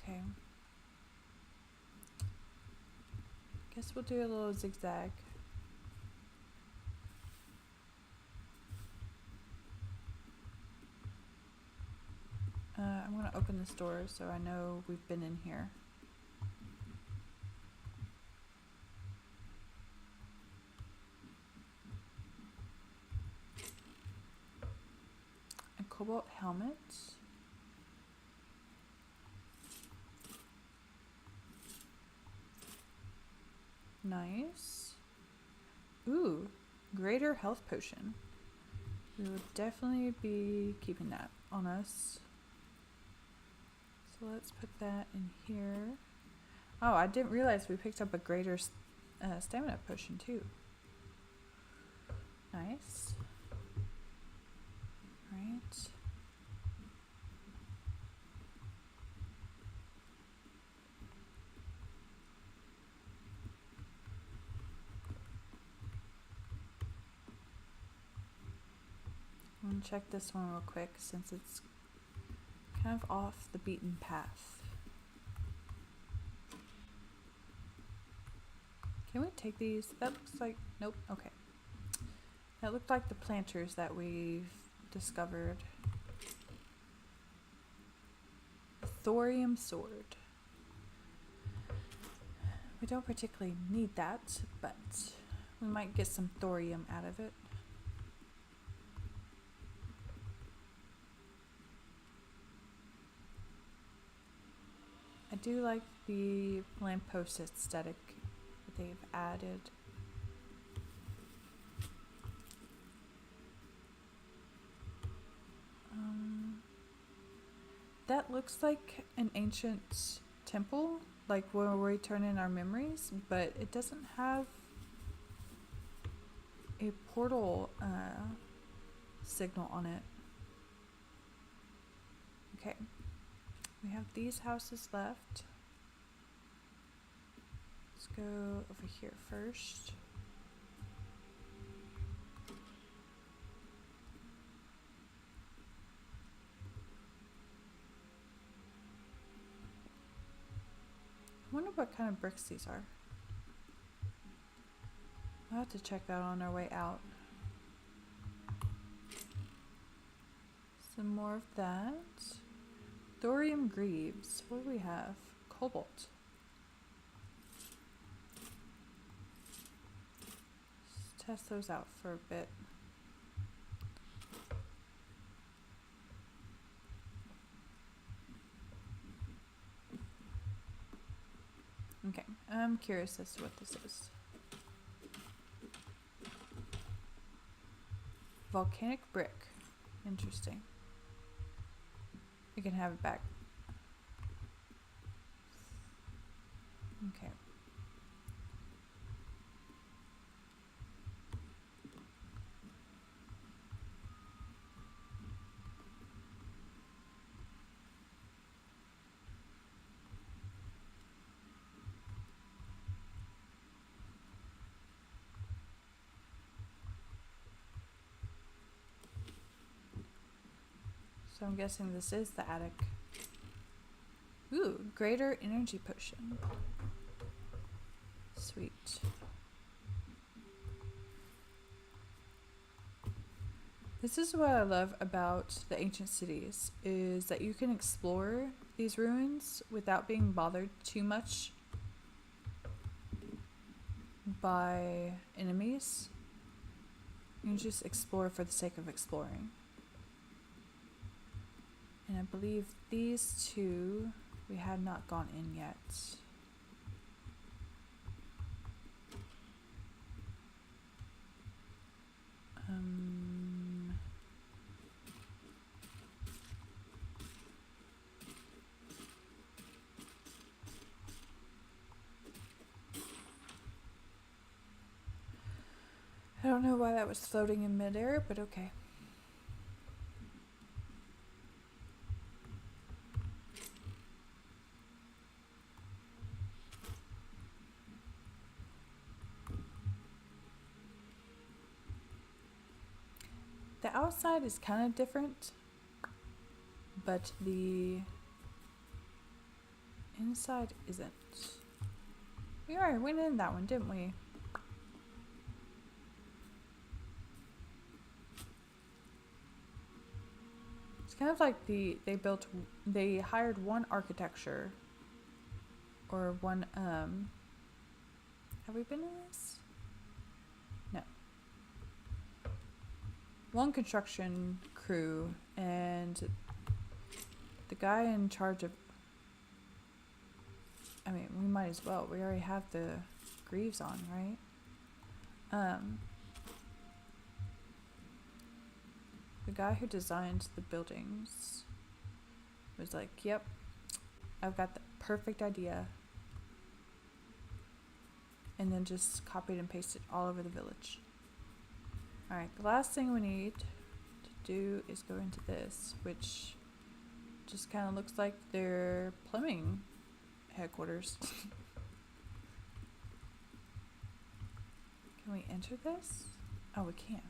Okay. Guess we'll do a little zigzag. I'm going to open this door so I know we've been in here. A cobalt helmet. Nice. Ooh, greater health potion. We will definitely be keeping that on us. So let's put that in here. Oh, I didn't realize we picked up a greater stamina potion too. Nice. Right. I'm gonna check this one real quick since it's kind of off the beaten path. Can we take these? That looks like, nope, okay. That looked like the planters that we've discovered. A thorium sword. We don't particularly need that, but we might get some thorium out of it. I do like the lamppost aesthetic that they've added. That looks like an ancient temple, like where we turn in our memories, but it doesn't have a portal signal on it. Okay. We have these houses left. Let's go over here first. I wonder what kind of bricks these are. I'll have to check that on our way out. Some more of that. Thorium greaves. What do we have? Cobalt. Let's test those out for a bit. Okay, I'm curious as to what this is. Volcanic brick. Interesting. You can have it back. Okay. So I'm guessing this is the attic. Ooh, greater energy potion. Sweet. This is what I love about the ancient cities, is that you can explore these ruins without being bothered too much by enemies. You can just explore for the sake of exploring. And I believe these two we have not gone in yet. don't know why that was floating in midair, but okay. The outside is kind of different, but the inside isn't. We already went in that one, didn't we? It's kind of like they hired one architecture or one, have we been in this? No. One construction crew, and the guy in charge of, I mean, we might as well. We already have the greaves on, right? The guy who designed the buildings was like, yep, I've got the perfect idea. And then just copied and pasted all over the village. Alright, the last thing we need to do is go into this, which just kind of looks like their plumbing headquarters. Can we enter this? Oh, we can.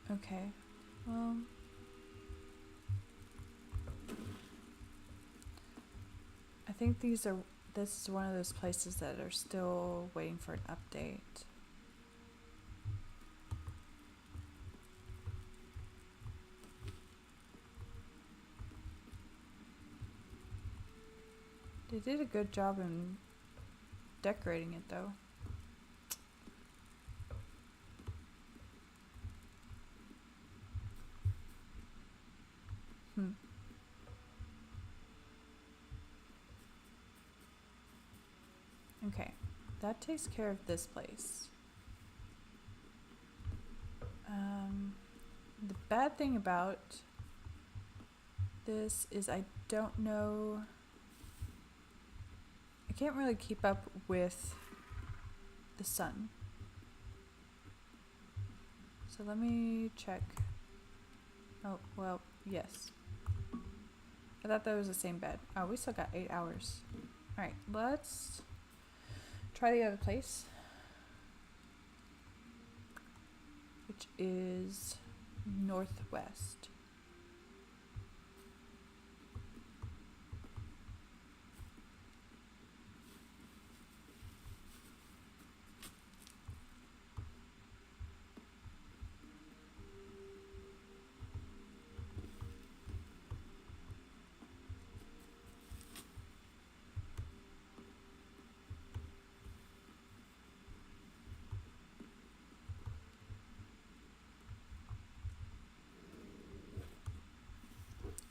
Okay, well, I think this is one of those places that are still waiting for an update. They did a good job in decorating it though. Okay, that takes care of this place. The bad thing about this is I don't know. I can't really keep up with the sun. So let me check. Oh, well, yes. I thought that was the same bed. Oh, we still got 8 hours. Alright, let's try the other place, which is northwest.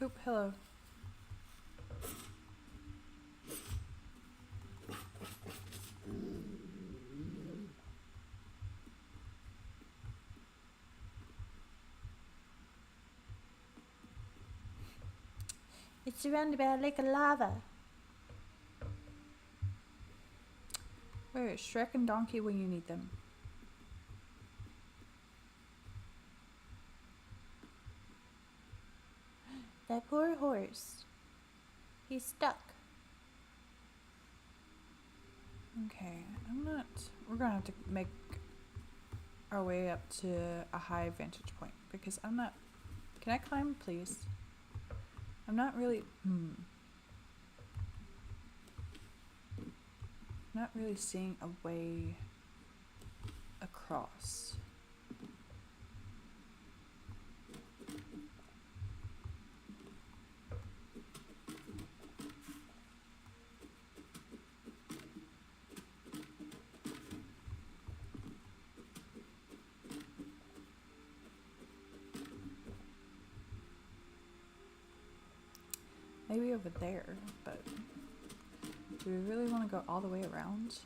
Oop, hello. It's surrounded by a lake of lava. Where is Shrek and Donkey when you need them? That poor horse. He's stuck. Okay, we're gonna have to make our way up to a high vantage point because can I climb, please? I'm not really, not really seeing a way across. Maybe over there, but do we really want to go all the way around?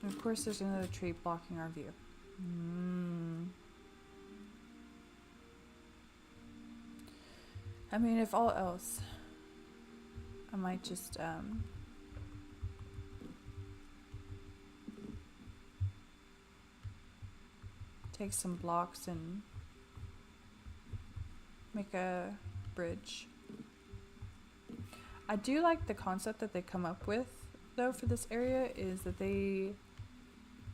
And of course, there's another tree blocking our view. I mean, if all else, I might just take some blocks and make a bridge. I do like the concept that they come up with, though, for this area, is that they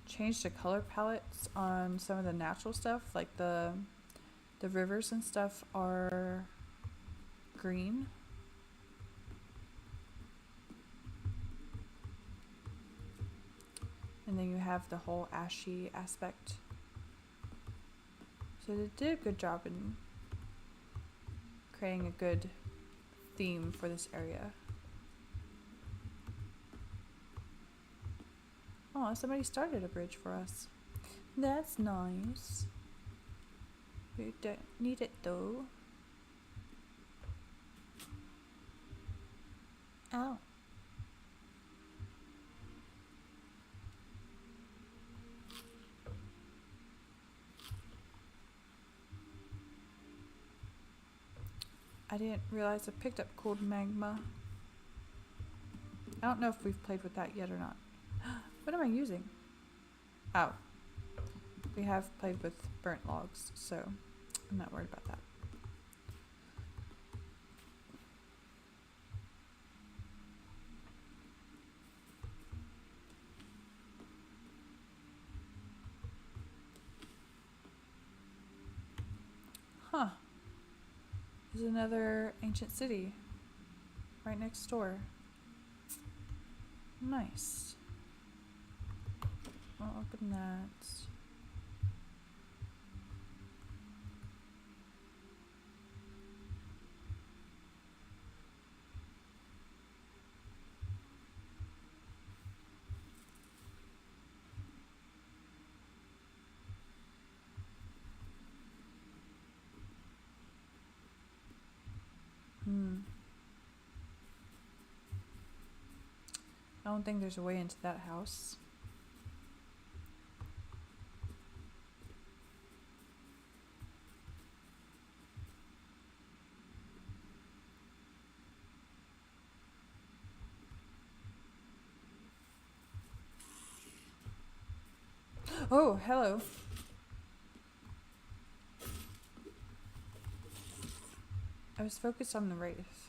changed the color palettes on some of the natural stuff, like the rivers and stuff are green. And then you have the whole ashy aspect. So they did a good job in creating a good theme for this area. Oh, somebody started a bridge for us. That's nice. We don't need it though. Ow. I didn't realize I picked up cold magma. I don't know if we've played with that yet or not. What am I using? Oh. We have played with burnt logs, so I'm not worried about that. Huh. There's another ancient city right next door. Nice. I'll open that. I don't think there's a way into that house. Oh, hello. I was focused on the wraith.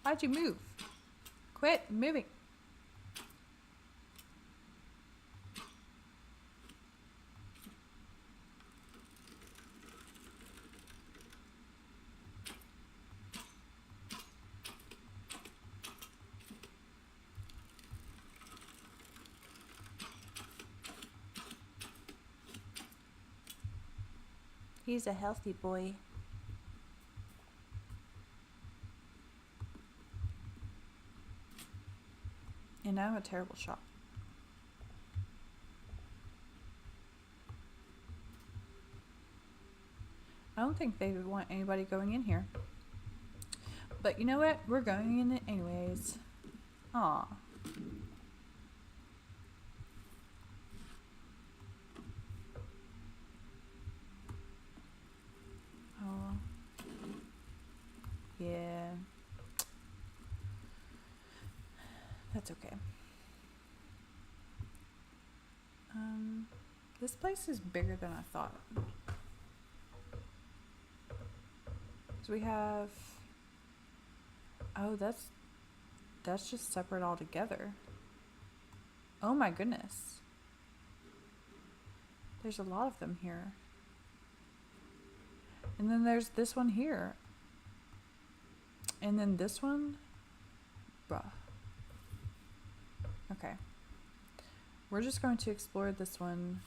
Why'd you move? Quit moving. He's a healthy boy. And I'm a terrible shot. I don't think they would want anybody going in here. But you know what? We're going in it anyways. Aw. Oh. Yeah. That's okay. This place is bigger than I thought. So we have... Oh, that's just separate altogether. Oh my goodness. There's a lot of them here. And then there's this one here. And then this one. Bruh. Okay. We're just going to explore this one.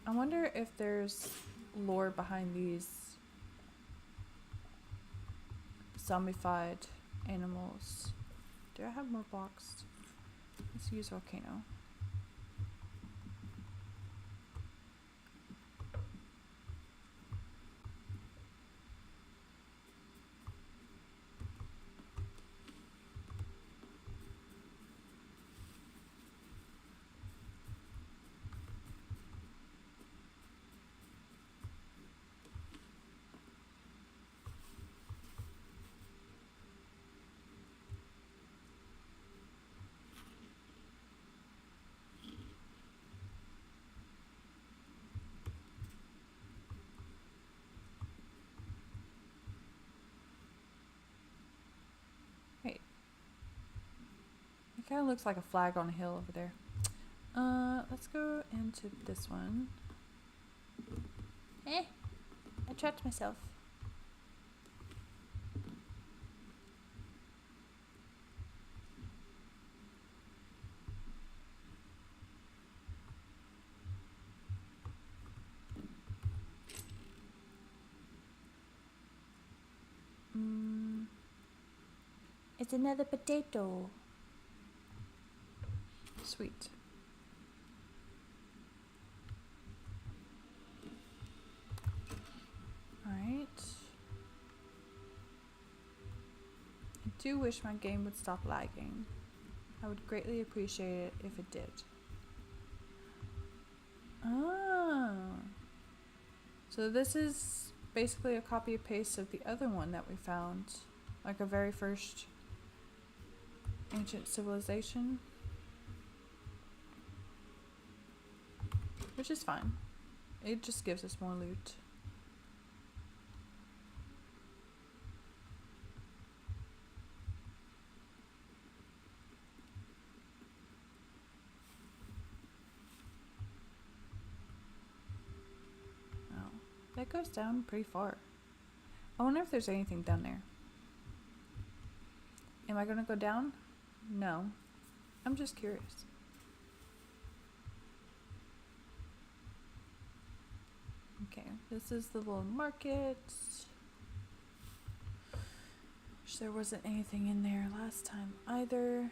I wonder if there's lore behind these zombified animals. Do I have more blocks? Let's use volcano. It kind of looks like a flag on a hill over there. Let's go into this one. I trapped myself. It's another potato. Sweet. Alright. I do wish my game would stop lagging. I would greatly appreciate it if it did. Oh. So this is basically a copy and paste of the other one that we found. Like a very first ancient civilization. Which is fine. It just gives us more loot. Oh, that goes down pretty far. I wonder if there's anything down there. Am I gonna go down? No. I'm just curious. Okay, this is the little market. Wish there wasn't anything in there last time either.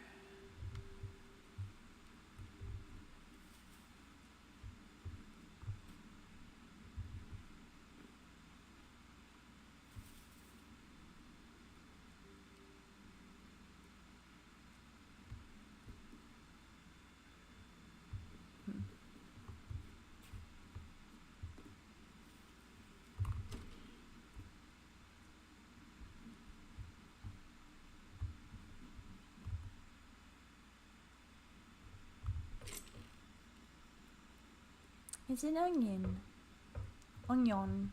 It's an onion. Onion.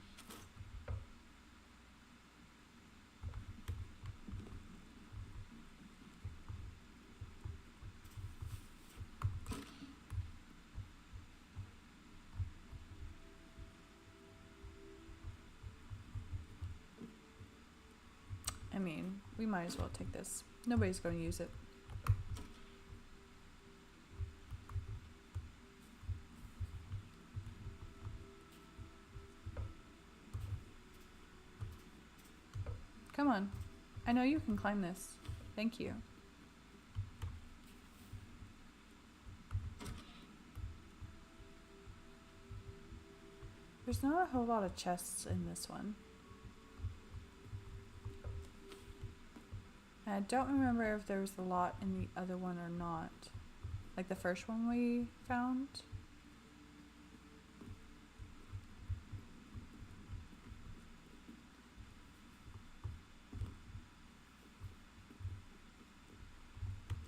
I mean, we might as well take this. Nobody's going to use it. Come on. I know you can climb this. Thank you. There's not a whole lot of chests in this one. And I don't remember if there was a lot in the other one or not. Like the first one we found.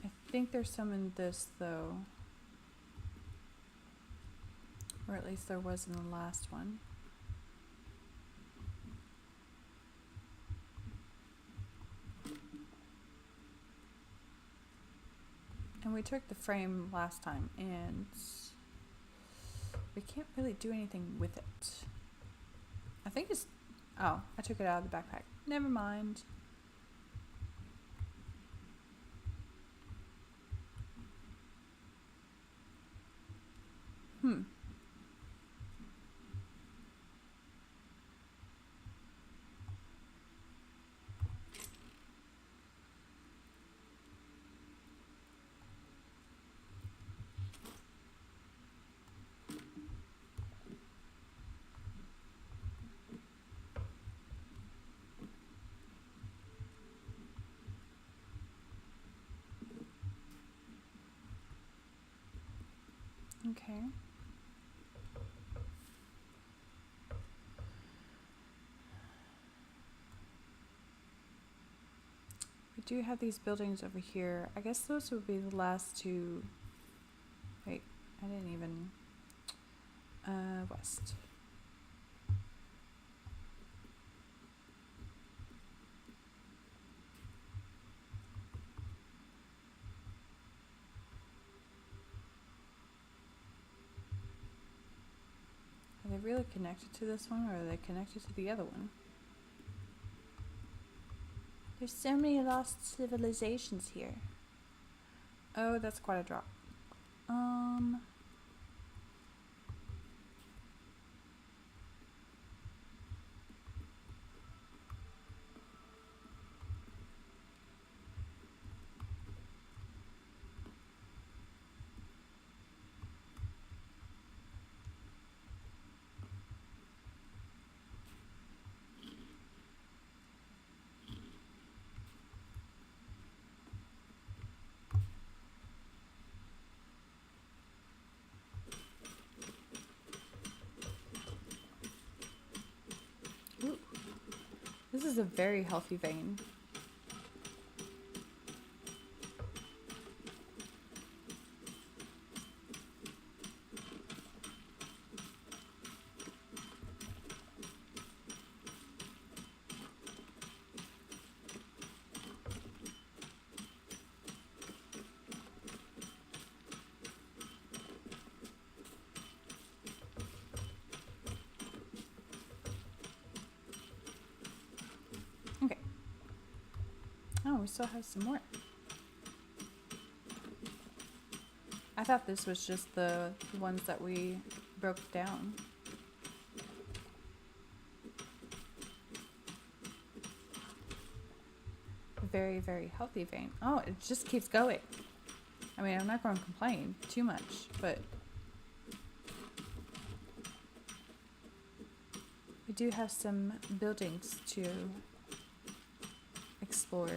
I think there's some in this though. Or at least there was in the last one. And we took the frame last time and we can't really do anything with it. I think it's... Oh, I took it out of the backpack. Never mind. Okay. We do have these buildings over here. I guess those would be the last two. Wait, I didn't even... west. they connected to this one or are they connected to the other one? There's so many lost civilizations here. Oh, that's quite a drop. Ooh. This is a very healthy vein. Okay. Oh, we still have some more. I thought this was just the ones that we broke down. Very, very healthy vein. Oh, it just keeps going. I mean, I'm not going to complain too much, but we do have some buildings to explore.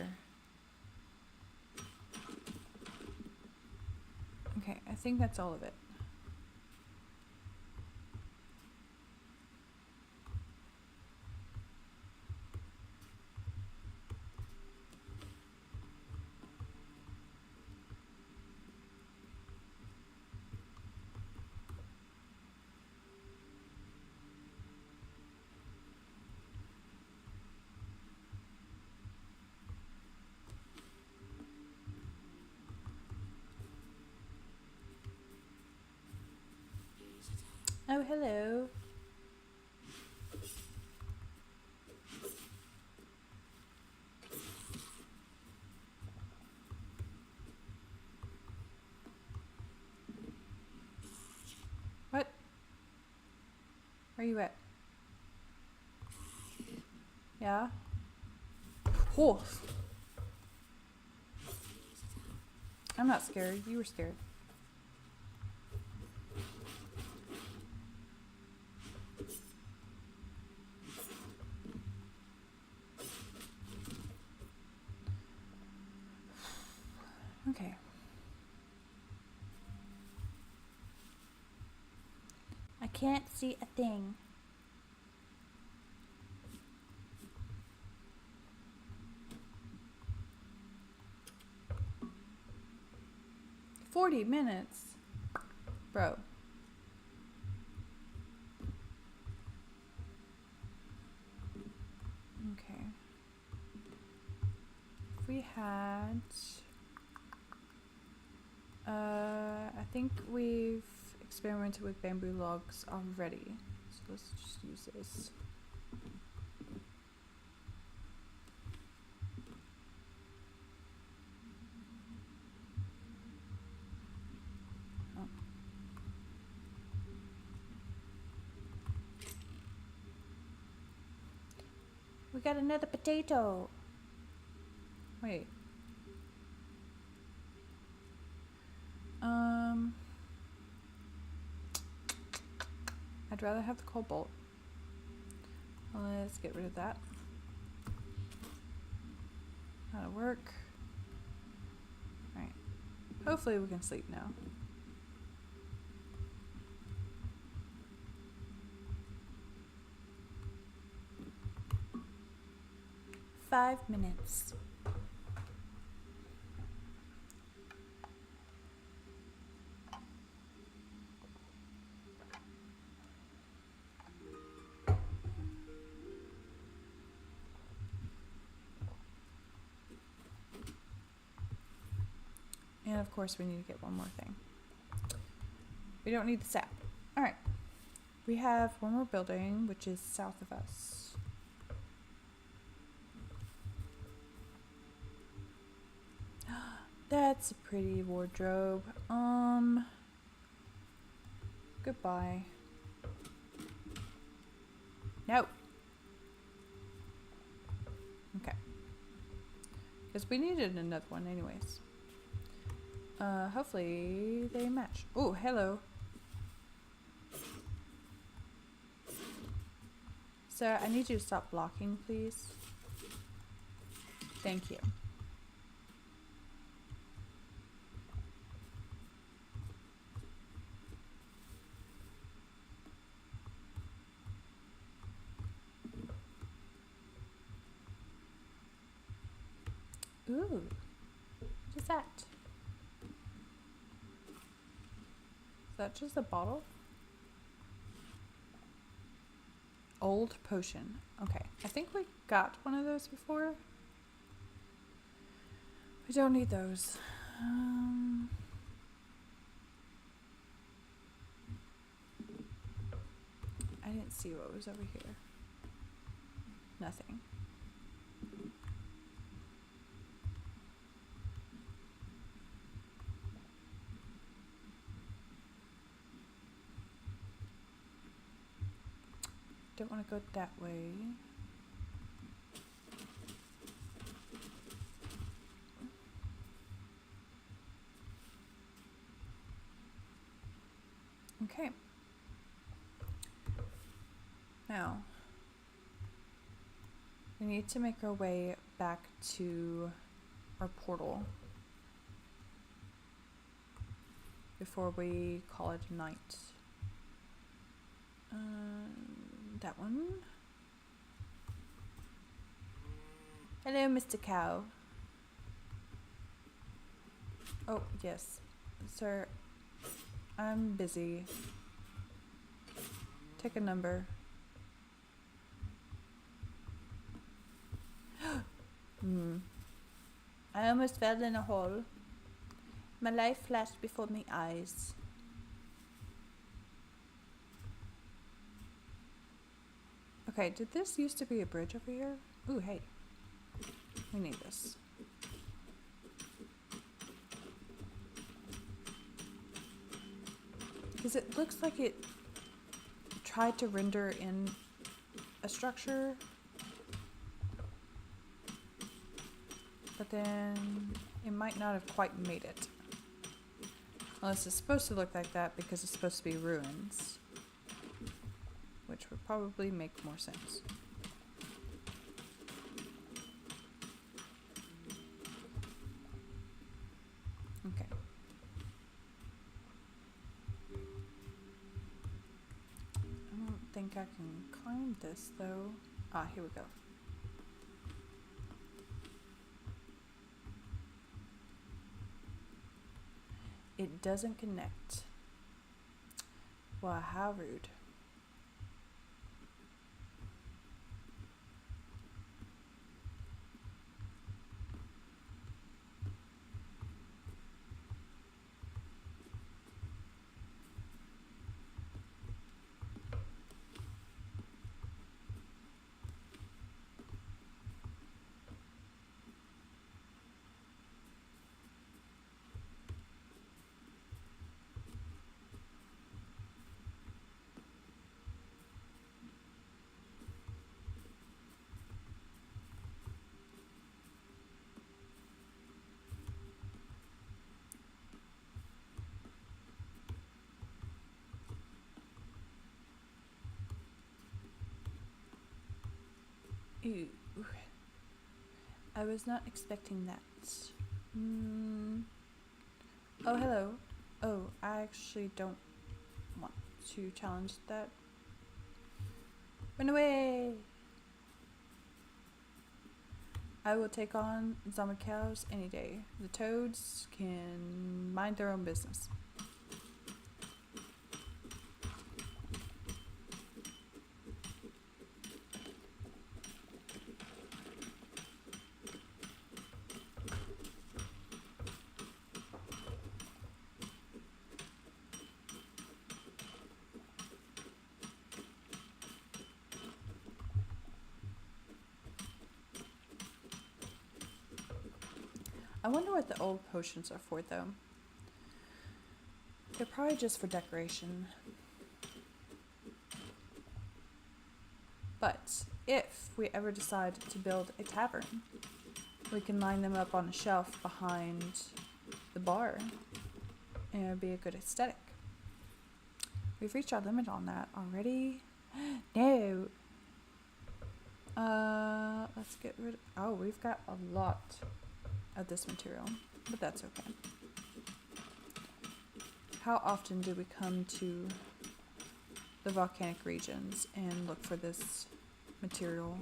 Okay, I think that's all of it. Oh, hello. What? Where you at? Yeah? Oh! I'm not scared. You were scared. Okay. I can't see a thing. $40, bro. Okay. If we had, I think we've experimented with bamboo logs already, so let's just use this. Oh. We got another potato. Wait. I'd rather have the cobalt. Let's get rid of that. That'll work. Alright. Hopefully we can sleep now. $5 minutes. And of course we need to get one more thing. We don't need the sap. Alright. We have one more building, which is south of us. That's a pretty wardrobe. Goodbye. No. Okay. Because we needed another one anyways. Hopefully they match. Oh, hello. Sir, I need you to stop blocking, please. Thank you. Ooh. What is that? Is that just a bottle? Old potion. Okay. I think we got one of those before. We don't need those. I didn't see what was over here. Nothing. Don't want to go that way. Okay. Now, we need to make our way back to our portal before we call it a night. That one. Hello, Mr. Cow. Oh, yes. Sir, I'm busy. Take a number. I almost fell in a hole. My life flashed before my eyes. Okay, did this used to be a bridge over here? Ooh, hey. We need this. Because it looks like it tried to render in a structure, but then it might not have quite made it. Unless it's supposed to look like that because it's supposed to be ruins, which would probably make more sense. Okay. I don't think I can climb this though. Ah, here we go. It doesn't connect. Wow, how rude. Ooh. I was not expecting that. Oh, hello. Oh, I actually don't want to challenge that. Run away! I will take on zombie cows any day. The toads can mind their own business. I wonder what the old potions are for, though. They're probably just for decoration. But if we ever decide to build a tavern, we can line them up on a shelf behind the bar, and it would be a good aesthetic. We've reached our limit on that already. No. Let's get rid of... Oh, we've got a lot of this material, but that's okay. How often do we come to the volcanic regions and look for this material?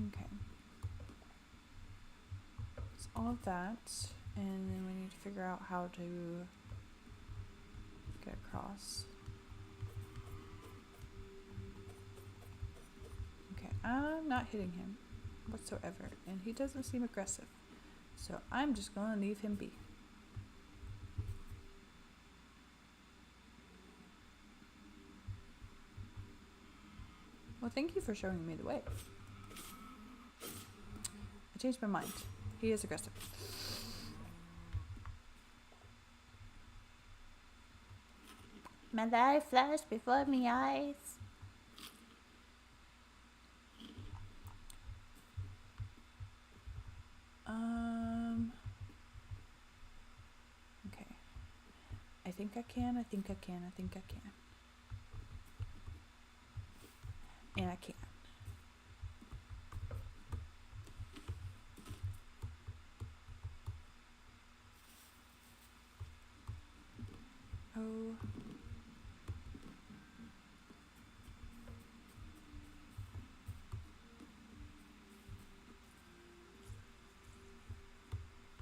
Okay. So all of that, and then we need to figure out how to get across. Okay, I'm not hitting him whatsoever, and he doesn't seem aggressive. So I'm just gonna leave him be. Well, thank you for showing me the way. I changed my mind. He is aggressive. My life flashed before my eyes. Okay. I think I can. I think I can. I think I can. And I can. Oh.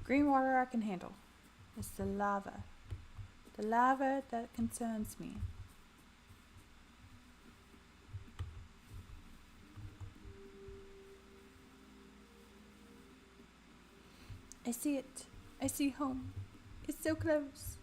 Green water I can handle. It's the lava. The lava that concerns me. I see it. I see home. It's so close.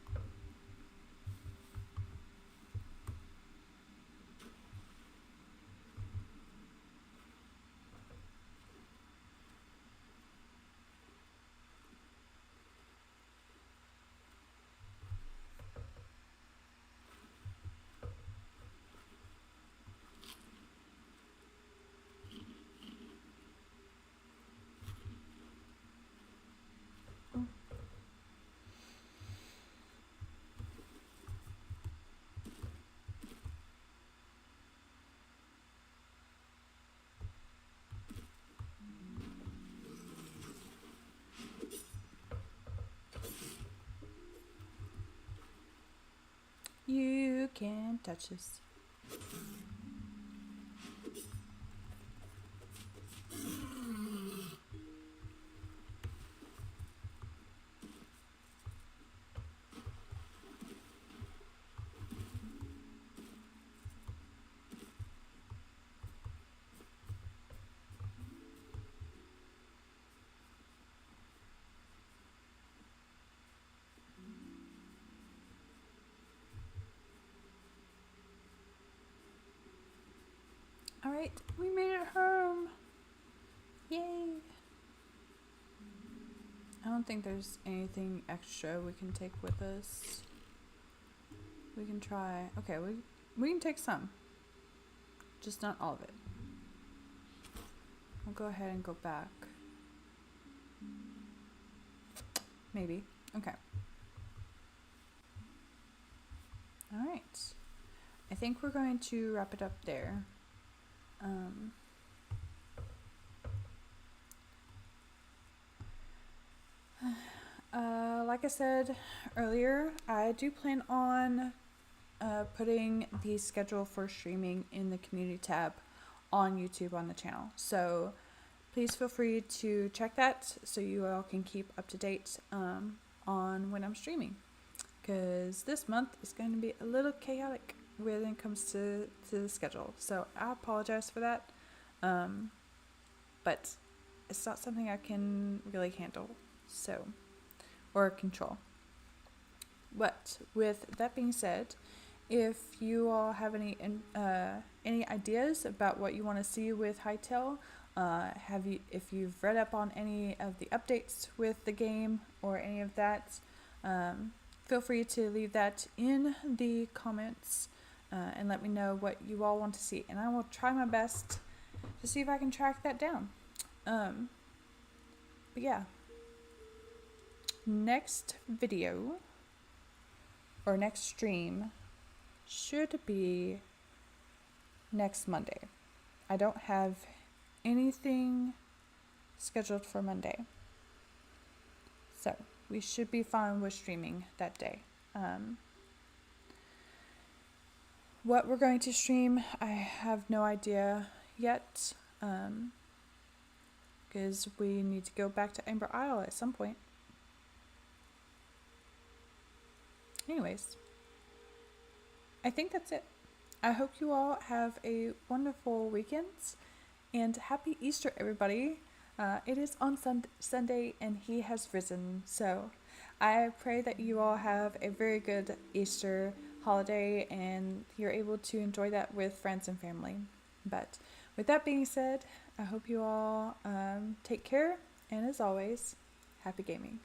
You can't touch this. Alright, we made it home. Yay. I don't think there's anything extra we can take with us. We can try. Okay, we can take some. Just not all of it. We'll go ahead and go back. Maybe. Okay. Alright. I think we're going to wrap it up there. Like I said earlier, I do plan on putting the schedule for streaming in the community tab on YouTube on the channel. So please feel free to check that so you all can keep up to date on when I'm streaming. Because this month is going to be a little chaotic when it comes to the schedule. So I apologize for that. But it's not something I can really handle. So or control. But with that being said, if you all have any ideas about what you want to see with Hytale, if you've read up on any of the updates with the game or any of that, feel free to leave that in the comments and let me know what you all want to see, and I will try my best to see if I can track that down. But yeah, next video or next stream should be next Monday. I don't have anything scheduled for Monday, so we should be fine with streaming that day. What we're going to stream, I have no idea yet, because we need to go back to Amber Isle at some point. Anyways, I think that's it. I hope you all have a wonderful weekend, and happy Easter, everybody. It is on Sunday, and he has risen, so I pray that you all have a very good Easter holiday and you're able to enjoy that with friends and family. But with that being said, I hope you all take care, and as always, happy gaming.